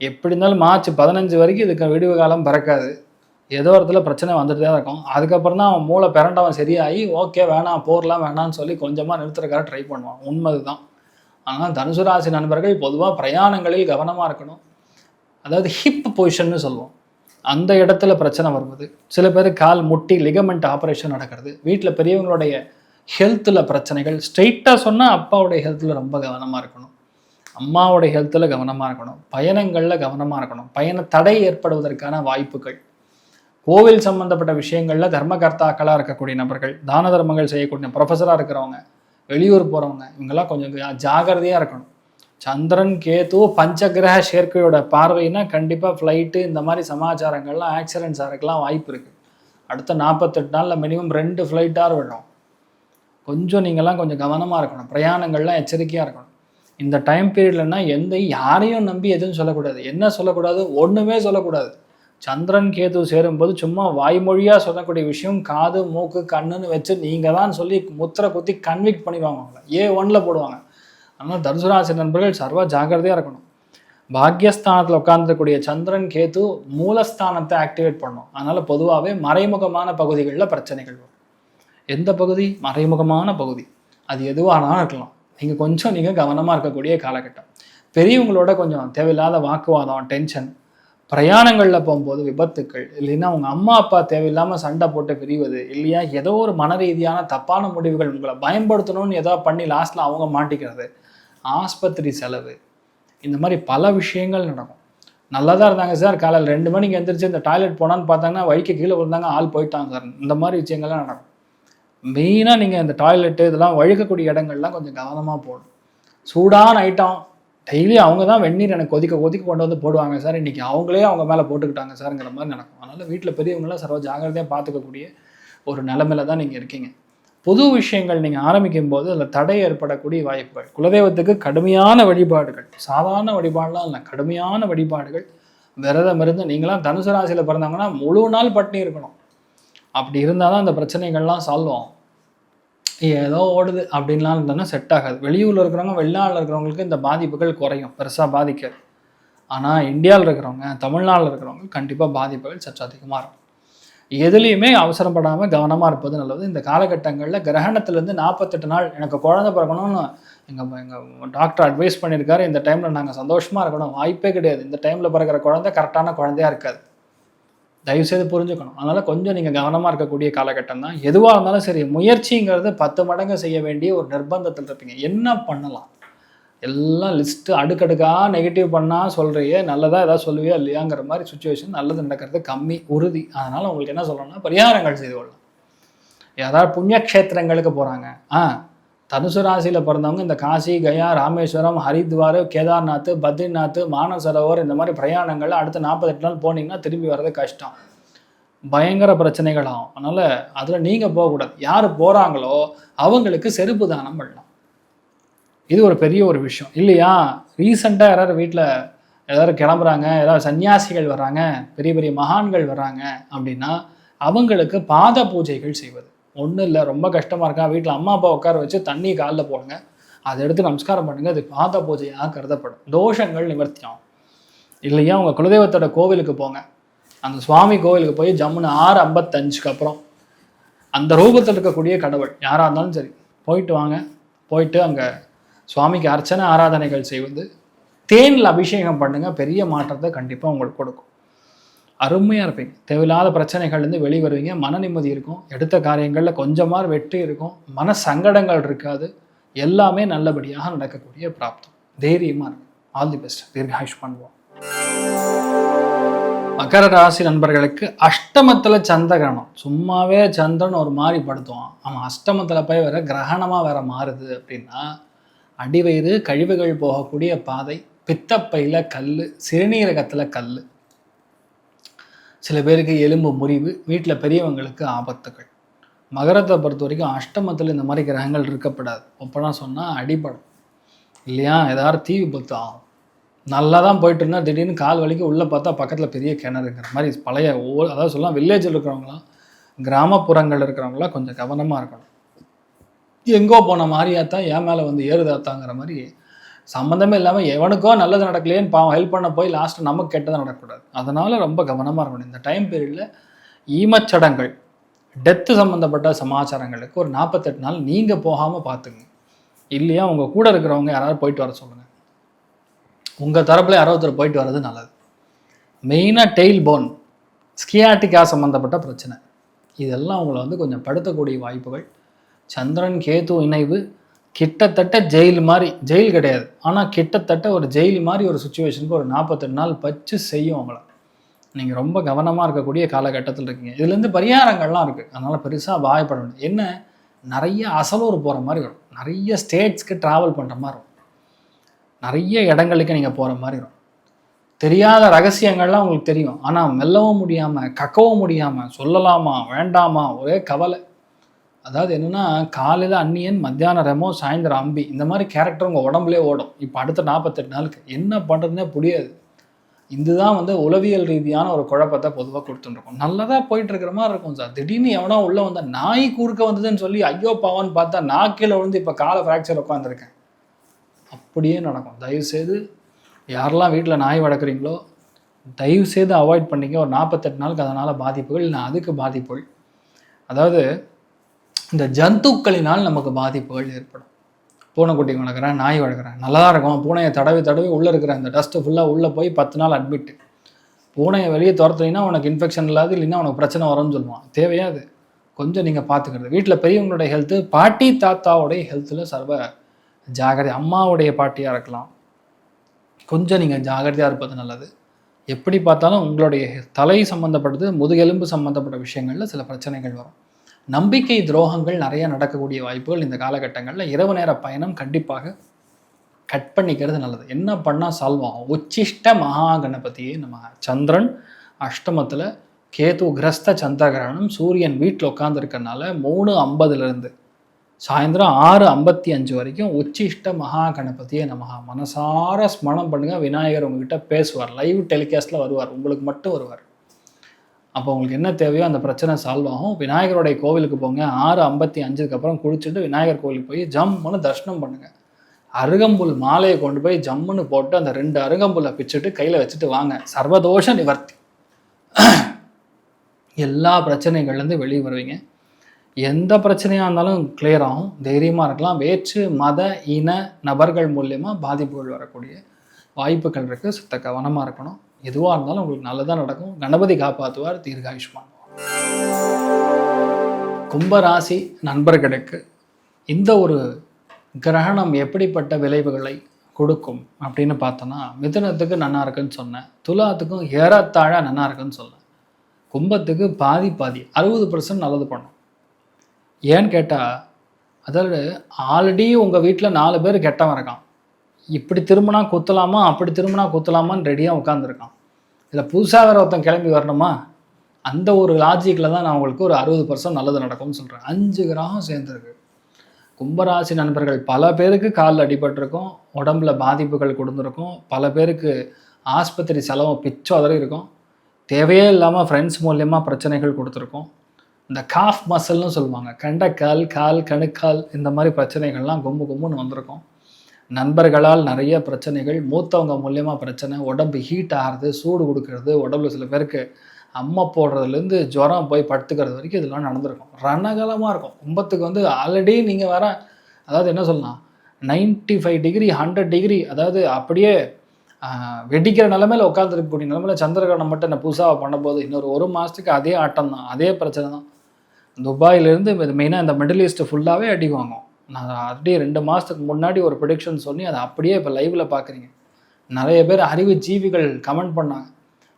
எப்படி இருந்தாலும் மார்ச் 15 வரைக்கும் இதுக்கு விடுவு காலம் பிறக்காது. ஏதோ இடத்துல பிரச்சனை வந்துட்டு தான் இருக்கும். அதுக்கப்புறம் தான் அவன் மூளை பிறண்டவன் சரியாகி ஓகே வேணாம் போர்லாம் வேணான்னு சொல்லி கொஞ்சமாக நிறுத்துறதுக்காக ட்ரை பண்ணுவான். உண்மை தான். ஆனால் தனுசு ராசி நண்பர்கள் பொதுவாக பிரயாணங்களில் கவனமாக இருக்கணும். அதாவது ஹிப் பொசிஷன்னு சொல்லுவோம், அந்த இடத்துல பிரச்சனை வருவது. சில பேர் கால் முட்டி லிகமெண்ட் ஆப்ரேஷன் நடக்கிறது. வீட்டில் பெரியவங்களுடைய ஹெல்த்தில் பிரச்சனைகள். ஸ்ட்ரெயிட்டாக சொன்னால் அப்பாவுடைய ஹெல்த்தில் ரொம்ப கவனமாக இருக்கணும், அம்மாவோடைய ஹெல்த்தில் கவனமாக இருக்கணும், பயணங்களில் கவனமாக இருக்கணும். பயண தடை ஏற்படுவதற்கான வாய்ப்புகள். கோவில் சம்பந்தப்பட்ட விஷயங்களில் தர்மகர்த்தாக்களாக இருக்கக்கூடிய நபர்கள், தான தர்மங்கள் செய்யக்கூடிய ப்ரொஃபஸராக இருக்கிறவங்க, வெளியூர் போகிறவங்க, இவங்கெல்லாம் கொஞ்சம் ஜாகிரதையாக இருக்கணும். சந்திரன் கேது பஞ்சகிரக சேர்க்கையோட பார்வைன்னா கண்டிப்பாக ஃப்ளைட்டு இந்த மாதிரி சமாச்சாரங்கள்லாம் ஆக்சிடென்ட்ஸ் ஆகிறதுக்கெலாம் வாய்ப்பு இருக்குது. அடுத்த 48 நாளில் மினிமம் 2 ஃப்ளைட்டாக விடும். கொஞ்சம் நீங்கள்லாம் கொஞ்சம் கவனமாக இருக்கணும். பிரயாணங்கள்லாம் எச்சரிக்கையாக இருக்கணும். இந்த டைம் பீரியட்லன்னா யாரையும் நம்பி எதுவும் சொல்லக்கூடாது. என்ன சொல்லக்கூடாது? ஒன்றுமே சொல்லக்கூடாது. சந்திரன் கேது சேரும்போது சும்மா வாய்மொழியாக சொல்லக்கூடிய விஷயம் காது மூக்கு கண்ணுன்னு வச்சு நீங்கள் தான் சொல்லி முத்திரை குத்தி கன்விக்ட் பண்ணிடுவாங்க. அவங்கள A1 போடுவாங்க. அதனால் தனுசு ராசி நண்பர்கள் சர்வ ஜாகிரதையாக இருக்கணும். பாக்யஸ்தானத்தில் உட்கார்ந்துக்கூடிய சந்திரன் கேது மூலஸ்தானத்தை ஆக்டிவேட் பண்ணும். அதனால் பொதுவாகவே மறைமுகமான பகுதிகளில் பிரச்சனைகள் வரும். எந்த பகுதி? மறைமுகமான பகுதி. அது எதுவானாலும் இருக்கலாம். நீங்கள் கவனமாக இருக்கக்கூடிய காலகட்டம். பெரியவங்களோட கொஞ்சம் தேவையில்லாத வாக்குவாதம், டென்ஷன், பிரயாணங்களில் போகும்போது விபத்துக்கள், இல்லைன்னா அவங்க அம்மா அப்பா தேவையில்லாமல் சண்டை போட்டு பிரிவது, இல்லையா ஏதோ ஒரு மன ரீதியான தப்பான முடிவுகள் உங்களை பயன்படுத்தணும்னு ஏதோ பண்ணி லாஸ்ட்டில் அவங்க மாட்டிக்கிறது, ஆஸ்பத்திரி செலவு, இந்த மாதிரி பல விஷயங்கள் நடக்கும். நல்லா தான் இருந்தாங்க சார், காலையில் 2 மணிக்கு எந்திரிச்சு இந்த டாய்லெட் போனான்னு பார்த்தாங்கன்னா வயிற்று கீழே விழுந்தாங்க, ஆள் போயிட்டாங்க சார். இந்த மாதிரி விஷயங்கள்லாம் நடக்கும். மெயினாக நீங்கள் இந்த டாய்லெட்டு இதெல்லாம் வழுக்கக்கூடிய இடங்கள்லாம் கொஞ்சம் கவனமாக போடணும். சூடான ஐட்டம் டெய்லி அவங்க தான் வெந்நீர் எனக்கு கொதிக்க கொண்டு வந்து போடுவாங்க சார், இன்றைக்கி அவங்களே அவங்க மேலே போட்டுக்கிட்டாங்க சார்ங்கிற மாதிரி நடக்கும். அதனால் வீட்டில் பெரியவங்களாம் சர்வ ஜாகிரதையாக பார்த்துக்கக்கூடிய ஒரு நிலைமையில தான் நீங்கள் இருக்கீங்க. புது விஷயங்கள் நீங்கள் ஆரம்பிக்கும் போது அதில் தடை ஏற்படக்கூடிய வாய்ப்புகள். குலதெய்வத்துக்கு கடுமையான வழிபாடுகள், சாதாரண வழிபாடுலாம் இல்லை, கடுமையான வழிபாடுகள், விரதம் இருந்து. நீங்களாம் தனுசு ராசியில் பிறந்தாங்கன்னா முழு நாள் பட்டினி இருக்கணும். அப்படி இருந்தால் தான் அந்த பிரச்சனைகள்லாம் சால்வ் ஆகும். ஏதோ ஓடுது அப்படின்லாம் இருந்தோன்னா செட் ஆகாது. வெளியூரில் இருக்கிறவங்க, வெளிநாட்டில் இருக்கிறவங்களுக்கு இந்த பாதிப்புகள் குறையும், பெருசாக பாதிக்காது. ஆனால் இந்தியாவில் இருக்கிறவங்க, தமிழ்நாட்டில் இருக்கிறவங்க கண்டிப்பாக பாதிப்புகள் சற்று அதிகமாக இருக்கும். எதுலேயுமே அவசரப்படாமல் கவனமாக இருப்பது நல்லது. இந்த காலகட்டங்களில் கிரகணத்துலேருந்து 48 நாள் எனக்கு குழந்தை பிறக்கணும்னு எங்கள் டாக்டர் அட்வைஸ் பண்ணியிருக்காரு. இந்த டைமில் நாங்கள் சந்தோஷமாக இருக்கணும், வாய்ப்பே கிடையாது. இந்த டைமில் பிறக்கிற குழந்தை கரெக்டான குழந்தையாக இருக்காது. தயவுசெய்து புரிஞ்சுக்கணும். அதனால் கொஞ்சம் நீங்கள் கவனமாக இருக்கக்கூடிய காலகட்டம் தான். எதுவாக இருந்தாலும் சரி, முயற்சிங்கிறது 10 மடங்கு செய்ய வேண்டிய ஒரு நிர்பந்தத்தில் இருப்பீங்க. என்ன பண்ணலாம் எல்லாம் லிஸ்ட்டு அடுக்கடுக்காக நெகட்டிவ் பண்ணால் சொல்கிறியே, நல்லதாக ஏதாவது சொல்லுவியா இல்லையாங்கிற மாதிரி சுச்சுவேஷன் நல்லது நடக்கிறது கம்மி, உறுதி. அதனால் உங்களுக்கு என்ன சொல்லணும்னா பரிகாரங்கள் செய்து கொள்ளலாம். யாராவது புண்ணியக்ஷேத்திரங்களுக்கு போகிறாங்க, தனுசு ராசியில் பிறந்தவங்க இந்த காசி, கயா, ராமேஸ்வரம், ஹரித்வார், கேதார்நாத், பத்ரிநாத், மானசரோவர் இந்த மாதிரி பிரயாணங்கள் அடுத்த 48 நாள் போனீங்கன்னா திரும்பி வர்றது கஷ்டம், பயங்கர பிரச்சனைகள் ஆகும். அதனால் அதில் நீங்கள் போகக்கூடாது. யார் போகிறாங்களோ அவங்களுக்கு செருப்பு தானம் பண்ணலாம். இது ஒரு பெரிய ஒரு விஷயம் இல்லையா? ரீசெண்டாக யாராவது வீட்டில் ஏதாவது கிளம்புறாங்க, ஏதாவது சன்னியாசிகள் வர்றாங்க, பெரிய பெரிய மகான்கள் வர்றாங்க அப்படின்னா அவங்களுக்கு பாத பூஜைகள் செய்வது. ஒன்றும் இல்லை, ரொம்ப கஷ்டமாக இருக்கா, வீட்டில் அம்மா அப்பா உட்கார வச்சு தண்ணி காலில் போடுங்க, அதை எடுத்து நமஸ்காரம் பண்ணுங்கள், அது பாத பூஜையாக கருதப்படும். தோஷங்கள் நிவர்த்தியாகும். இல்லையா உங்கள் குலதெய்வத்தோட கோவிலுக்கு போங்க, அந்த சுவாமி கோவிலுக்கு போய் ஜம்முன்னு 6:55க்கு அப்புறம் அந்த ரூபத்தில் இருக்கக்கூடிய கடவுள் யாராக இருந்தாலும் சரி போயிட்டு வாங்க. போயிட்டு அங்கே சுவாமிக்கு அர்ச்சனை ஆராதனைகள் செய்வது, தேனில் அபிஷேகம் பண்ணுங்கள். பெரிய மாற்றத்தை கண்டிப்பாக உங்களுக்கு கொடுக்கும். அருமையாக இருப்பீங்க. தேவையில்லாத பிரச்சனைகள்லேருந்து வெளிவருவீங்க. மன நிம்மதி இருக்கும். எடுத்த காரியங்களில் கொஞ்சமாக வெற்றி இருக்கும். மன சங்கடங்கள் இருக்காது. எல்லாமே நல்லபடியாக நடக்கக்கூடிய பிராப்தம். தைரியமாக இருக்கும். All the best. தீர்காயுஷ் பண்ணுவோம். மகர ராசி நண்பர்களுக்கு அஷ்டமத்தில் சந்திரகிரகணம். சும்மாவே சந்திரன் ஒரு மாதிரி படுத்துவான், அவன் அஷ்டமத்தில் போய் வேற கிரகணமாக வேற மாறுது அப்படின்னா அடிவயிறு, கழிவுகள் போகக்கூடிய பாதை, பித்தப்பையில் கல், சிறுநீரகத்தில் கல், சில பேருக்கு எலும்பு முறிவு, வீட்டில் பெரியவங்களுக்கு ஆபத்துகள். மகரத்தை பொறுத்த வரைக்கும் அஷ்டமத்தில் இந்த மாதிரி கிரகங்கள் இருக்கப்படாது. ஒப்பனா சொன்னால் அடிபடும் இல்லையா, ஏதாவது தீ விபத்து ஆகும். நல்லா தான் போயிட்டு இருந்தால் திடீர்னு கால் வலிக்கு உள்ளே பார்த்தா பக்கத்தில் பெரிய கிணறுங்கிற மாதிரி பழைய அதாவது சொல்லலாம் வில்லேஜில் இருக்கிறவங்களாம், கிராமப்புறங்கள் இருக்கிறவங்களாம் கொஞ்சம் கவனமாக இருக்கணும். எங்கோ போன மாதிரியாத்தான் என் மேலே வந்து ஏறுதாத்தாங்கிற மாதிரி சம்மந்தமே இல்லாமல் எவனுக்கோ நல்லது நடக்கலையேன்னு பாவம் ஹெல்ப் பண்ண போய் லாஸ்ட்டு நமக்கு கெட்டதாக நடக்கக்கூடாது. அதனால் ரொம்ப கவனமாக இருக்கணும். இந்த டைம் பீரியடில் ஈமச்சடங்கள், டெத்து சம்மந்தப்பட்ட சமாச்சாரங்களுக்கு ஒரு 48 நாள் நீங்கள் போகாமல் பார்த்துங்க. இல்லையா உங்கள் கூட இருக்கிறவங்க யாராவது போயிட்டு வர சொல்லுங்கள். உங்கள் தரப்பில் யாராவது போயிட்டு வர்றது நல்லது. மெயினாக டெயில் போன், ஸ்கியாட்டிக்கா சம்மந்தப்பட்ட பிரச்சனை, இதெல்லாம் உங்களை வந்து கொஞ்சம் படுத்தக்கூடிய வாய்ப்புகள். சந்திரன் கேது இணைவு கிட்டத்தட்ட ஜெயில் மாதிரி, ஜெயில் கிடையாது ஆனால் கிட்டத்தட்ட ஒரு ஜெயில் மாதிரி ஒரு சுச்சுவேஷனுக்கு ஒரு 48 நாள் பச்சு செய்யும் அவங்கள. நீங்கள் ரொம்ப கவனமாக இருக்கக்கூடிய காலகட்டத்தில் இருக்கீங்க. இதுலேருந்து பரிகாரங்கள்லாம் இருக்குது, அதனால் பெருசாக பயப்பட வேண்டியது. என்ன, நிறைய அசலூர் போகிற மாதிரி வரும், நிறைய ஸ்டேட்ஸ்க்கு ட்ராவல் பண்ணுற மாதிரி வரும், நிறைய இடங்களுக்கு நீங்கள் போகிற மாதிரி வரும். தெரியாத ரகசியங்கள்லாம் உங்களுக்கு தெரியும், ஆனால் மெல்லவும் முடியாமல், கக்கவும் முடியாமல், சொல்லலாமா வேண்டாமா ஒரே கவலை. அதாவது என்னென்னா, காலையில் அந்நியன், மத்தியானம் ரெமோ, சாயந்தரம் அம்பி, இந்த மாதிரி கேரக்டர் உங்கள் உடம்புலேயே ஓடும். இப்போ அடுத்த 48 நாளுக்கு என்ன பண்ணுறதுனே புரியாது. இதுதான் வந்து உளவியல் ரீதியான ஒரு குழப்பத்தை பொதுவாக கொடுத்துருக்கோம். நல்லதாக போயிட்டு இருக்கிற மாதிரி இருக்கும் சார். திடீர்னு எவனோ உள்ளே வந்தால் நாய் குறுக்க வந்ததுன்னு சொல்லி ஐயோ பாவான்னு பார்த்தா நான் கீழே விழுந்து இப்போ காலை ஃப்ராக்சர் உட்காந்துருக்கேன். அப்படியே நடக்கும். தயவுசெய்து யாரெல்லாம் வீட்டில் நாய் வளர்க்குறீங்களோ தயவுசெய்து அவாய்ட் பண்ணிங்க. ஒரு 48 நாளுக்கு அதனால் பாதிப்புகள், இல்லை அதுக்கு பாதிப்புகள், அதாவது இந்த ஜந்துக்களினால் நமக்கு பாதிப்புகள் ஏற்படும். பூனைக்குட்டி வளர்க்குறேன், நாய் வளர்க்குறேன், நல்லா தான் இருக்கும். பூனையை தடவி உள்ளே இருக்கிற அந்த டஸ்ட்டு ஃபுல்லாக உள்ளே போய் 10 நாள் அட்மிட்டு. பூனையை வெளியே துரத்துனீங்கன்னா உனக்கு இன்ஃபெக்ஷன் இல்லாது, இல்லைன்னா உனக்கு பிரச்சனை வரும்னு சொல்லுவான். தேவையாது, கொஞ்சம் நீங்கள் பார்த்துக்கிறது. வீட்டில் பெரியவங்களுடைய ஹெல்த்து, பாட்டி தாத்தாவுடைய ஹெல்த்தில் சர்வ ஜாகிரதை. அம்மாவுடைய பாட்டியாக இருக்கலாம், கொஞ்சம் நீங்கள் ஜாகிரதையாக இருப்பது நல்லது. எப்படி பார்த்தாலும் உங்களுடைய தலை சம்மந்தப்பட்டது, முதுகெலும்பு சம்மந்தப்பட்ட விஷயங்களில் சில பிரச்சனைகள் வரும். நம்பிக்கை துரோகங்கள் நிறைய நடக்கக்கூடிய வாய்ப்புகள் இந்த காலகட்டங்களில். இரவு நேர பயணம் கண்டிப்பாக கட் பண்ணிக்கிறது நல்லது. என்ன பண்ணால் சால்வ் ஆகும்? உச்சிஷ்ட மகா கணபதியே நம்ம. சந்திரன் அஷ்டமத்தில், கேது கிரஸ்த சந்திரகிரகணம், சூரியன் வீட்டில் உட்காந்துருக்கனால 3:50 சாயந்தரம் 6:55 வரைக்கும் உச்சிஷ்ட மகா கணபதியே நமஹா. மனசார ஸ்மரணம் பண்ணுங்க. விநாயகர் உங்ககிட்ட பேசுவார், லைவ் டெலிகாஸ்டில் வருவார், உங்களுக்கு மட்டும் வருவார். அப்போ உங்களுக்கு என்ன தேவையோ அந்த பிரச்சனை சால்வ் ஆகும். விநாயகருடைய கோவிலுக்கு போங்க. 6:55 அப்புறம் குளிச்சுட்டு விநாயகர் கோவிலுக்கு போய் ஜம்முன்னு தர்ஷனம் பண்ணுங்கள். அருகம்புல் மாலையை கொண்டு போய் ஜம்முன்னு போட்டு அந்த 2 அருகம்புல்லை பிச்சுட்டு கையில் வச்சுட்டு வாங்க. சர்வதோஷ நிவர்த்தி. எல்லா பிரச்சனைகள்லேருந்து வெளியே வருவீங்க. எந்த பிரச்சனையாக இருந்தாலும் கிளியர் ஆகும். தைரியமாக இருக்கலாம். வேற்று மத இன நபர்கள் மூலியமாக பாதிப்புகள் வரக்கூடிய வாய்ப்புகள் இருக்குது. சுத்த கவனமாக இருக்கணும். எதுவாக இருந்தாலும் உங்களுக்கு நல்லதாக நடக்கும். கணபதி காப்பாற்றுவார். தீர்காயுஷ்மான். கும்பராசி நண்பர்களுக்கு இந்த ஒரு கிரகணம் எப்படிப்பட்ட விளைவுகளை கொடுக்கும் அப்படின்னு பார்த்தோன்னா, மிதுனத்துக்கு நன்னா இருக்குன்னு சொன்னேன், துலாத்துக்கும் ஏறத்தாழ நன்னா இருக்குன்னு சொன்னேன், கும்பத்துக்கு பாதி 60% நல்லது பண்ணும். ஏன்னு கேட்டால், அதாவது ஆல்ரெடி உங்கள் வீட்டில் 4 பேர் கெட்டவன் இருக்கான். இப்படி திரும்பினா குத்தலாமா, அப்படி திரும்பினா குத்தலாமான்னு ரெடியாக உட்காந்துருக்கான். இதில் புதுசாக வேறு ஒருத்தன் கிளம்பி வரணுமா? அந்த ஒரு லாஜிக்கில் தான் நான் உங்களுக்கு ஒரு 60% நல்லது நடக்கும்னு சொல்கிறேன். 5 கிரகம் சேர்ந்துருக்கு. கும்பராசி நண்பர்கள் பல பேருக்கு காலில் அடிபட்டிருக்கும், உடம்புல பாதிப்புகள் கொடுத்துருக்கும், பல பேருக்கு ஆஸ்பத்திரி செலவு பிச்சோதரை இருக்கும், தேவையே இல்லாமல் ஃப்ரெண்ட்ஸ் மூலியமாக பிரச்சனைகள் கொடுத்துருக்கோம். இந்த காஃப் மசில்னு சொல்லுவாங்க, கண்டக்கால், கால், கணுக்கால், இந்த மாதிரி பிரச்சனைகள்லாம் கும்புன்னு வந்திருக்கும். நண்பர்களால் நிறைய பிரச்சனைகள், மூத்தவங்க மூலியமாக பிரச்சனை, உடம்பு ஹீட் ஆகிறது, சூடு கொடுக்கறது, உடம்புல சில பேருக்கு அம்மை போடுறதுலேருந்து ஜுரம் போய் படுத்துக்கிறது வரைக்கும் இதெல்லாம் நடந்திருக்கும். ரணகலமாக இருக்கும். கும்பத்துக்கு வந்து ஆல்ரெடி நீங்கள் வேற, அதாவது என்ன சொல்லலாம், 95 டிகிரி 100 டிகிரி, அதாவது அப்படியே வெடிக்கிற நிலமையில உட்காந்துருக்கக்கூடிய நிலமையில சந்திரகிரகணம் மட்டும் என்ன புதுசாக பண்ணும்போது இன்னொரு 1 மாதத்துக்கு அதே ஆட்டம் தான், அதே பிரச்சனை தான். துபாயிலேருந்து மெயினாக இந்த மிடில் ஈஸ்ட்டு ஃபுல்லாகவே அடி வாங்கும். நான் அப்படியே 2 மாதத்துக்கு முன்னாடி ஒரு ப்ரொடிக்ஷன் சொல்லி அதை அப்படியே இப்போ லைவில் பார்க்குறீங்க. நிறைய பேர் அறிவு ஜீவிகள் கமெண்ட் பண்ணாங்க,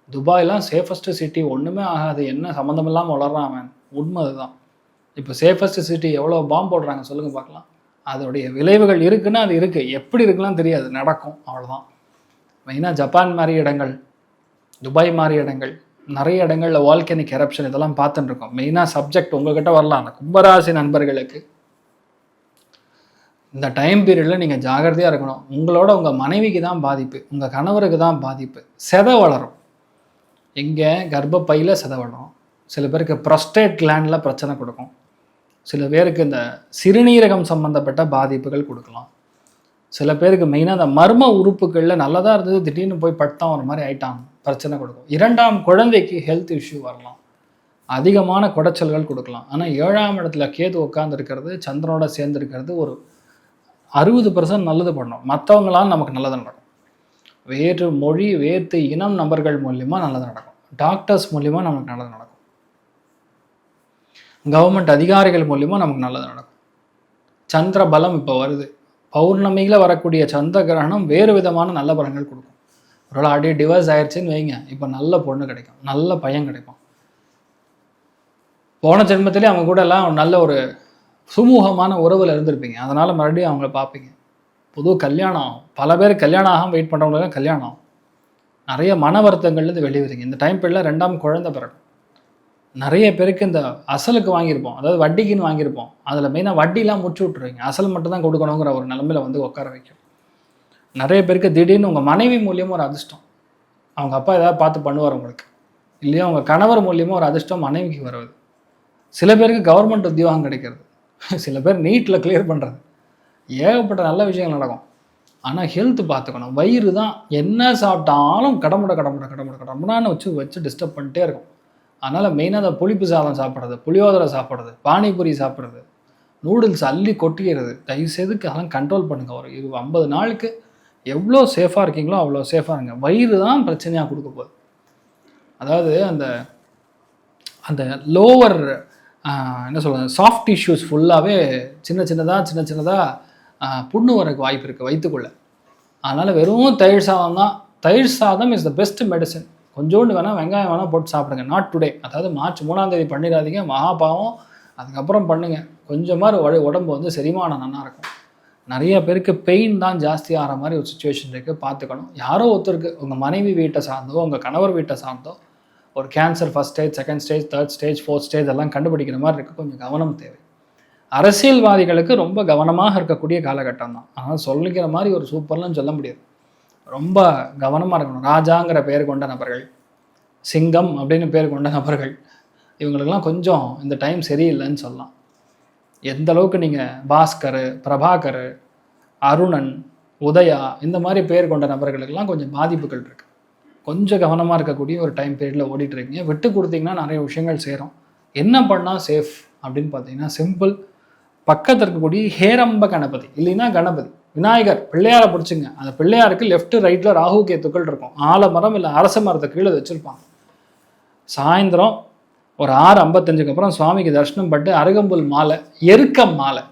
துபாயெலாம் சேஃபஸ்ட்டு சிட்டி, ஒன்றுமே ஆகாது, என்ன சம்மந்தம் இல்லாமல் வளர்றான் அவன். உண்மை அதுதான். இப்போ சேஃபஸ்ட்டு சிட்டி எவ்வளோ பாம்பு போடுறாங்க சொல்லுங்கள் பார்க்கலாம். அதோடைய விளைவுகள் இருக்குன்னா அது இருக்குது, எப்படி இருக்குலாம் தெரியாது, நடக்கும், அவ்வளோதான். மெயினாக ஜப்பான் மாதிரி இடங்கள், துபாய் மாதிரி இடங்கள், நிறைய இடங்களில் வால்கனிக் எரப்ஷன் இதெல்லாம் பார்த்துட்டு இருக்கோம். மெயினாக சப்ஜெக்ட் உங்ககிட்ட வரலாம். அந்த கும்பராசி நண்பர்களுக்கு இந்த டைம் பீரியடில் நீங்கள் ஜாகிரதையாக இருக்கணும். உங்களோட உங்கள் மனைவிக்கு தான் பாதிப்பு, உங்கள் கணவருக்கு தான் பாதிப்பு. செதை வளரும், எங்கே கர்ப்பப்பையில் செதை வளரும். சில பேருக்கு ப்ரஸ்டேட் கிளாண்டில் பிரச்சனை கொடுக்கும். சில பேருக்கு இந்த சிறுநீரகம் சம்மந்தப்பட்ட பாதிப்புகள் கொடுக்கலாம். சில பேருக்கு மெயினாக அந்த மர்ம உறுப்புகளில் நல்லதாக இருந்தது திடீர்னு போய் பட்டம் ஒரு மாதிரி ஆயிட்டான், பிரச்சனை கொடுக்கும். 2ஆம் குழந்தைக்கு ஹெல்த் இஷ்யூ வரலாம், அதிகமான குடைச்சல்கள் கொடுக்கலாம். ஆனால் 7ஆம் இடத்துல கேது உட்கார்ந்து இருக்கிறது, சந்திரனோட சேர்ந்து இருக்கிறது ஒரு 60% நல்லது பண்ணணும். மற்றவங்களால் நமக்கு நல்லது நடக்கும். வேறு மொழி வேற்று இனம் நபர்கள் மூலியமாக நல்லது நடக்கும். டாக்டர்ஸ் மூலியமாக நமக்கு நல்லது நடக்கும். கவர்மெண்ட் அதிகாரிகள் மூலியமாக நமக்கு நல்லது நடக்கும். சந்திர பலம் இப்போ வருது. பௌர்ணமியில் வரக்கூடிய சந்திர கிரகணம் வேறு விதமான நல்ல பலன்கள் கொடுக்கும். ஒரு அப்படியே டிவோர்ஸ் ஆயிடுச்சுன்னு வைங்க, இப்போ நல்ல பொண்ணு கிடைக்கும், நல்ல பையன் கிடைக்கும். போன ஜென்மத்திலே அவங்க கூட எல்லாம் நல்ல ஒரு சுமூகமான உறவில் இருந்திருப்பீங்க, அதனால் மறுபடியும் அவங்கள பார்ப்பீங்க. புது கல்யாணம் ஆகும். பல பேர் கல்யாணம் ஆகும் வெயிட் பண்ணுறவங்களுக்கு கல்யாணம் ஆகும். நிறைய மன வருத்தங்கள்லேருந்து வெளியே வருங்க. இந்த டைம் பீரியடில் 2ஆம் குழந்தை பிறக்கும். நிறைய பேருக்கு இந்த அசலுக்கு வாங்கியிருப்போம், அதாவது வட்டிக்குன்னு வாங்கியிருப்போம், அதில் மெயினாக வட்டிலாம் முடிச்சு விட்ருவீங்க. அசல் மட்டும் தான் கொடுக்கணுங்கிற ஒரு நிலமையில வந்து உட்கார வைக்கும். நிறைய பேருக்கு திடீர்னு உங்கள் மனைவி மூலியமாக ஒரு அதிர்ஷ்டம், அவங்க அப்பா ஏதாவது பார்த்து பண்ணுவார் உங்களுக்கு, இல்லையா உங்கள் கணவர் மூலியமாக ஒரு அதிர்ஷ்டம் மனைவிக்கு வருவது. சில பேருக்கு கவர்மெண்ட் உத்தியோகம் கிடைக்கிறது, சில பேர் நீட்டில் கிளியர் பண்ணுறது, ஏகப்பட்ட நல்ல விஷயங்கள் நடக்கும். ஆனால் ஹெல்த் பார்த்துக்கணும். வயிறு தான் என்ன சாப்பிட்டாலும் கடமுடான்னு வச்சு டிஸ்டர்ப் பண்ணிட்டே இருக்கும். அதனால் மெயினாக அந்த புளிப்பு சாதம் சாப்பிட்றது, புளியோதரை சாப்பிட்றது, பானிபூரி சாப்பிட்றது, நூடுல்ஸ் அள்ளி கொட்டிக்கிறது, தயவுசெய்துக்கு அதெல்லாம் கண்ட்ரோல் பண்ணுங்கள். ஒரு 50 நாளுக்கு எவ்வளோ சேஃபாக இருக்கீங்களோ அவ்வளோ சேஃபாக இருங்க. வயிறு தான் பிரச்சனையாக கொடுக்க போகுது. அதாவது அந்த அந்த லோவர் என்ன சொல்கிறது, சாஃப்ட் டிஷ்யூஸ் ஃபுல்லாகவே சின்ன சின்னதாக புண்ணு வரக்கு வாய்ப்பு இருக்குது வயிற்றுக்குள்ளே. அதனால் வெறும் தயிர் சாதம் தான். தயிர் சாதம் இஸ் த பெஸ்ட் மெடிசன். கொஞ்சோண்டு வேணால் வெங்காயம் வேணால் போட்டு சாப்பிடுங்க. நாட் டுடே, அதாவது மார்ச் 3ஆம் தேதி பண்ணிடாதீங்க, மகாபாவம். அதுக்கப்புறம் பண்ணுங்கள். கொஞ்சமாக உடம்பு வந்து செரிமானம் நல்லா இருக்கும். நிறைய பேருக்கு பெயின் தான் ஜாஸ்தி ஆகிற மாதிரி ஒரு சுச்சுவேஷன் இருக்குது, பார்த்துக்கணும். யாரோ ஒருத்தருக்கு உங்கள் மனைவி வீட்டை சார்ந்தோ உங்கள் கணவர் வீட்டை சார்ந்தோ ஒரு cancer 1st stage 2nd stage 3rd stage 4th stage எல்லாம் கண்டுபிடிக்கிற மாதிரி இருக்குது. கொஞ்சம் கவனம் தேவை. அரசியல்வாதிகளுக்கு ரொம்ப கவனமாக இருக்கக்கூடிய காலகட்டம் தான். ஆனால் சொல்லிக்கிற மாதிரி ஒரு சூப்பர்லாம் சொல்ல முடியாது. ரொம்ப கவனமாக இருக்கணும். ராஜாங்கிற பேர் கொண்ட நபர்கள், சிங்கம் அப்படின்னு பேர் கொண்ட நபர்கள், இவங்களுக்கெல்லாம் கொஞ்சம் இந்த டைம் சரியில்லைன்னு சொல்லலாம். எந்த அளவுக்கு நீங்கள் பாஸ்கர், பிரபாகர், அருணன், உதயா இந்த மாதிரி பேர் கொண்ட நபர்களுக்கெல்லாம் கொஞ்சம் பாதிப்புகள் இருக்குது. கொஞ்சம் கவனமாக இருக்கக்கூடிய ஒரு டைம் பீரியடில் ஓடிட்டுருக்கீங்க. விட்டு கொடுத்தீங்கன்னா நிறைய விஷயங்கள் சேரும். என்ன பண்ணால் சேஃப் அப்படின்னு பார்த்தீங்கன்னா சிம்பிள். பக்கத்தில் இருக்கக்கூடிய ஹேரம்ப கணபதி இல்லைன்னா கணபதி விநாயகர் பிள்ளையாரை பிடிச்சிங்க. அந்த பிள்ளையாருக்கு லெஃப்ட் ரைட்டில் ராகு கேத்துக்கள் இருக்கும். ஆலமரம் இல்லை அரச மரத்தை கீழே வச்சுருப்பாங்க. சாயந்தரம் ஒரு 6:55 அப்புறம் சுவாமிக்கு தரிசனம் பண்ணிட்டு அருகம்புல் மாலை, எருக்கம் மாலை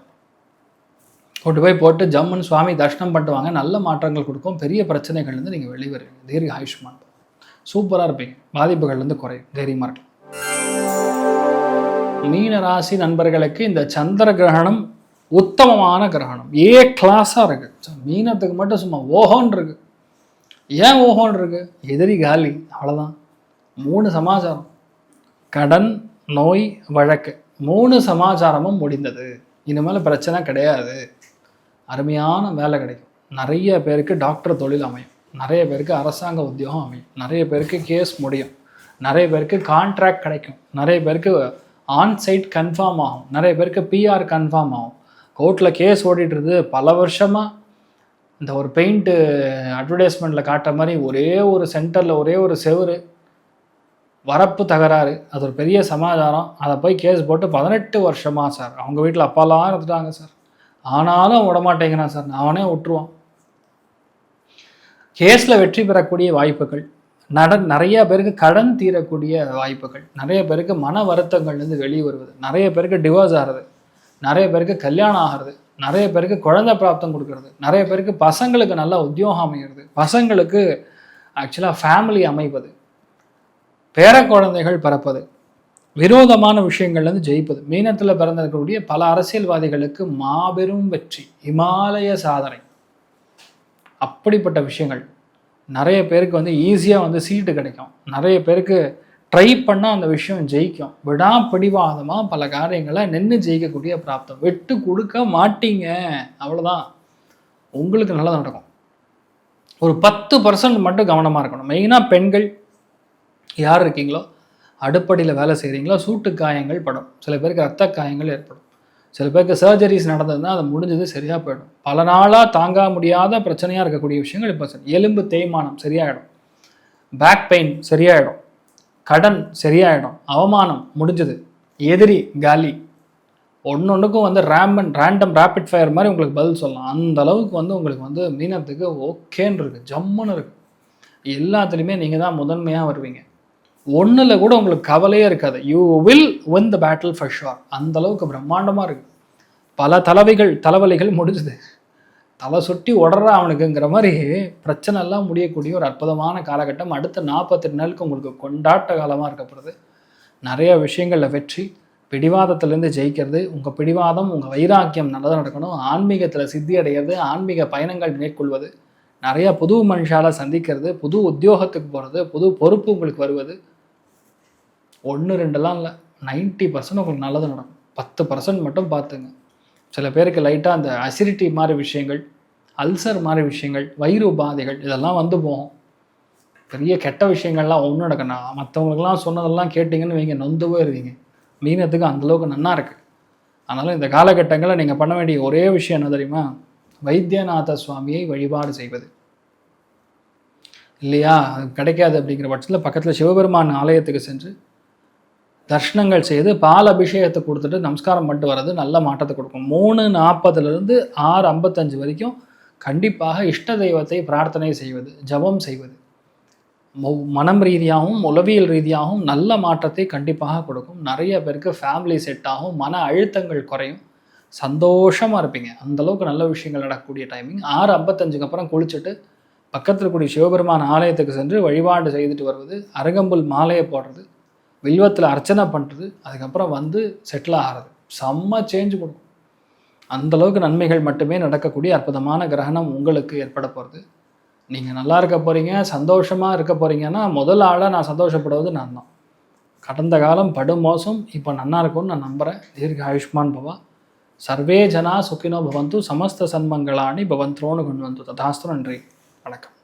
கொண்டு போய் போட்டு ஜம்முன்னு சுவாமி தரிசனம் பண்ணிட்டு வாங்க. நல்ல மாற்றங்கள் கொடுக்கும். பெரிய பிரச்சனைகள்லேருந்து நீங்கள் வெளிவருவீங்க. தீர்க்க ஆயுஷ்மான். சூப்பராக இருப்பீங்க. பாதிப்புகள்லேருந்து குறையும். தைரியமாக இருக்கலாம். மீன ராசி நண்பர்களுக்கு இந்த சந்திர கிரகணம் உத்தமமான கிரகணம், ஏ கிளாஸாக இருக்குது. மீனத்துக்கு மட்டும் சும்மா ஓஹோன்னு இருக்கு. ஏன் ஓஹோன்னு இருக்கு? எதிரி காலி, அவ்வளோதான். 3 சமாச்சாரம், கடன், நோய், வழக்கு, 3 சமாச்சாரமும் முடிந்தது. இனிமேல் பிரச்சனை கிடையாது. அருமையான வேலை கிடைக்கும். நிறைய பேருக்கு டாக்டர் தொழில் அமையும், நிறைய பேருக்கு அரசாங்க உத்தியோகம் அமையும், நிறைய பேருக்கு கேஸ் முடியும், நிறைய பேருக்கு கான்ட்ராக்ட் கிடைக்கும், நிறைய பேருக்கு ஆன்சைட் கன்ஃபார்ம் ஆகும், நிறைய பேருக்கு பிஆர் கன்ஃபார்ம் ஆகும். கோர்ட்டில் கேஸ் ஓடிட்டுருது பல வருஷமாக. இந்த ஒரு பெயிண்ட்டு அட்வர்டைஸ்மெண்ட்டில் காட்டுற மாதிரி ஒரே ஒரு சென்டரில் ஒரே ஒரு செவுரு, வரப்பு தகராறு, அது ஒரு பெரிய சமாச்சாரம். அதை போய் கேஸ் போட்டு 18 வருஷமா சார், அவங்க வீட்டில் அப்பாலாம் இருந்துட்டாங்க சார், ஆனாலும் விடமாட்டேங்கிறான் சார், அவனே விட்டுருவான். கேஸில் வெற்றி பெறக்கூடிய வாய்ப்புகள், நிறைய பேருக்கு கடன் தீரக்கூடிய வாய்ப்புகள், நிறைய பேருக்கு மன வருத்தங்கள்லேருந்து வெளியே வருவது, நிறைய பேருக்கு டிவோர்ஸ் ஆகிறது, நிறைய பேருக்கு கல்யாணம் ஆகிறது, நிறைய பேருக்கு குழந்தை பிராப்தம் கொடுக்கறது, நிறைய பேருக்கு பசங்களுக்கு நல்ல உத்தியோகம் அமைகிறது, பசங்களுக்கு ஆக்சுவலாக ஃபேமிலி அமைவது, பேர குழந்தைகள் பிறப்பது, விரோதமான விஷயங்கள்லேருந்து ஜெயிப்பது. மீனத்தில் பிறந்திருக்கக்கூடிய பல அரசியல்வாதிகளுக்கு மாபெரும் வெற்றி, இமாலய சாதனை, அப்படிப்பட்ட விஷயங்கள். நிறைய பேருக்கு வந்து ஈஸியாக வந்து சீட்டு கிடைக்கும், நிறைய பேருக்கு ட்ரை பண்ணால் அந்த விஷயம் ஜெயிக்கும். விடாப்பிடிவாதமாக பல காரியங்களை நின்று ஜெயிக்கக்கூடிய பிராப்தம். விட்டு கொடுக்க மாட்டீங்க, அவ்வளோதான், உங்களுக்கு நல்லது நடக்கும். ஒரு 10% மட்டும் கவனமாக இருக்கணும். மெயினாக பெண்கள் யார் இருக்கீங்களோ, அடுப்படியில் வேலை செய்கிறீங்களோ, சூட்டு காயங்கள் படும், சில பேருக்கு ரத்த காயங்கள் ஏற்படும், சில பேருக்கு சர்ஜரிஸ் நடந்ததுன்னா அது முடிஞ்சது சரியாக போயிடும். பல நாளாக தாங்க முடியாத பிரச்சனையாக இருக்கக்கூடிய விஷயங்கள் இப்போ சரி. எலும்பு தேய்மானம் சரியாயிடும், பேக் பெயின் சரியாயிடும், கடன் சரியாயிடும், அவமானம் முடிஞ்சது, எதிரி காலி. ஒன்னொன்றுக்கும் வந்து ரேண்டம் ரேபிட் ஃபயர் மாதிரி உங்களுக்கு பதில் சொல்லலாம். அந்த அளவுக்கு வந்து உங்களுக்கு வந்து மீனத்துக்கு ஓகேன்னு இருக்குது, ஜம்முன்னு இருக்குது. எல்லாத்துலேயுமே நீங்கள் தான் முதன்மையாக வருவீங்க. ஒன்றில் கூட உங்களுக்கு கவலையே இருக்காது. You will win the battle for sure. அந்த அளவுக்கு பிரம்மாண்டமாக இருக்குது. பல தலைவலிகள் முடிஞ்சுது, தலை சுட்டி உடறா அவனுக்குங்கிற மாதிரி பிரச்சனை எல்லாம் முடியக்கூடிய ஒரு அற்புதமான காலகட்டம். அடுத்த 48 நாளுக்கு உங்களுக்கு கொண்டாட்ட காலமாக இருக்கப்படுது. நிறைய விஷயங்களில் வெற்றி, பிடிவாதத்திலேருந்து ஜெயிக்கிறது. உங்கள் பிடிவாதம், உங்கள் வைராக்கியம் நல்லதாக நடக்கணும். ஆன்மீகத்தில் சித்தி அடைகிறது, ஆன்மீக பயணங்கள் மேற்கொள்வது, நிறைய புது மனுஷால சந்திக்கிறது, புது உத்தியோகத்துக்கு போகிறது, புது பொறுப்பு உங்களுக்கு வருவது. 1-2 இல்லை, 90% உங்களுக்கு நல்லது நடக்கும். 10% மட்டும் பார்த்துங்க. சில பேருக்கு லைட்டாக அந்த அசிடிட்டி மாதிரி விஷயங்கள், அல்சர் மாதிரி விஷயங்கள், வயிறு உபாதைகள் இதெல்லாம் வந்து போகும். பெரிய கெட்ட விஷயங்கள்லாம் ஒன்றும் நடக்கணும். மற்றவங்களுக்கெல்லாம் சொன்னதெல்லாம் கேட்டிங்கன்னு வைங்க, நொந்து போயிருவீங்க. மீனத்துக்கு அந்தளவுக்கு நன்னா இருக்குது. அதனால் இந்த காலகட்டங்களில் நீங்கள் பண்ண வேண்டிய ஒரே விஷயம் என்ன தெரியுமா? வைத்தியநாத சுவாமியை வழிபாடு செய்வது. இல்லையா, அது கிடைக்காது அப்படிங்கிற பட்சத்தில் பக்கத்தில் சிவபெருமான் ஆலயத்துக்கு சென்று தர்ஷனங்கள் செய்து பால் அபிஷேகத்தை கொடுத்துட்டு நமஸ்காரம் பண்ணிட்டு வர்றது நல்ல மாற்றத்தை கொடுக்கும். 3:40 6:55 வரைக்கும் கண்டிப்பாக இஷ்ட தெய்வத்தை பிரார்த்தனை செய்வது, ஜபம் செய்வது மனம் ரீதியாகவும் உளவியல் ரீதியாகவும் நல்ல மாற்றத்தை கண்டிப்பாக கொடுக்கும். நிறைய பேருக்கு ஃபேமிலி செட் ஆகும், மன அழுத்தங்கள் குறையும், சந்தோஷமாக இருப்பீங்க. அந்தளவுக்கு நல்ல விஷயங்கள் நடக்கக்கூடிய டைமிங். 6:55க்கு அப்புறம் குளிச்சுட்டு பக்கத்தில் இருக்கக்கூடிய சிவபெருமான் ஆலயத்துக்கு சென்று வழிபாடு செய்துட்டு வருவது, அருகம்புல் மாலையை போடுறது, வில்வத்தில் அர்ச்சனை பண்ணுறது, அதுக்கப்புறம் வந்து செட்டில் ஆகிறது, செம்ம சேஞ்சு கொடுக்கும். அந்தளவுக்கு நன்மைகள் மட்டுமே நடக்கக்கூடிய அற்புதமான கிரகணம் உங்களுக்கு ஏற்பட போகிறது. நீங்கள் நல்லா இருக்க போகிறீங்க, சந்தோஷமாக இருக்க போகிறீங்கன்னா முதல் ஆளாக நான் சந்தோஷப்படுவது நான் தான். கடந்த காலம் படும் மோசம், இப்போ நன்னா இருக்கும்னு நான் நம்புகிறேன். தீர்க்க ஆயுஷ்மான் பவா. சர்வே ஜனா சுக்கினோ பவந்து, சமஸ்த சன்மங்களாணி பவந்த்ரோன்னு கொண்டு வந்து ததாஸ்து. நன்றி, வணக்கம்.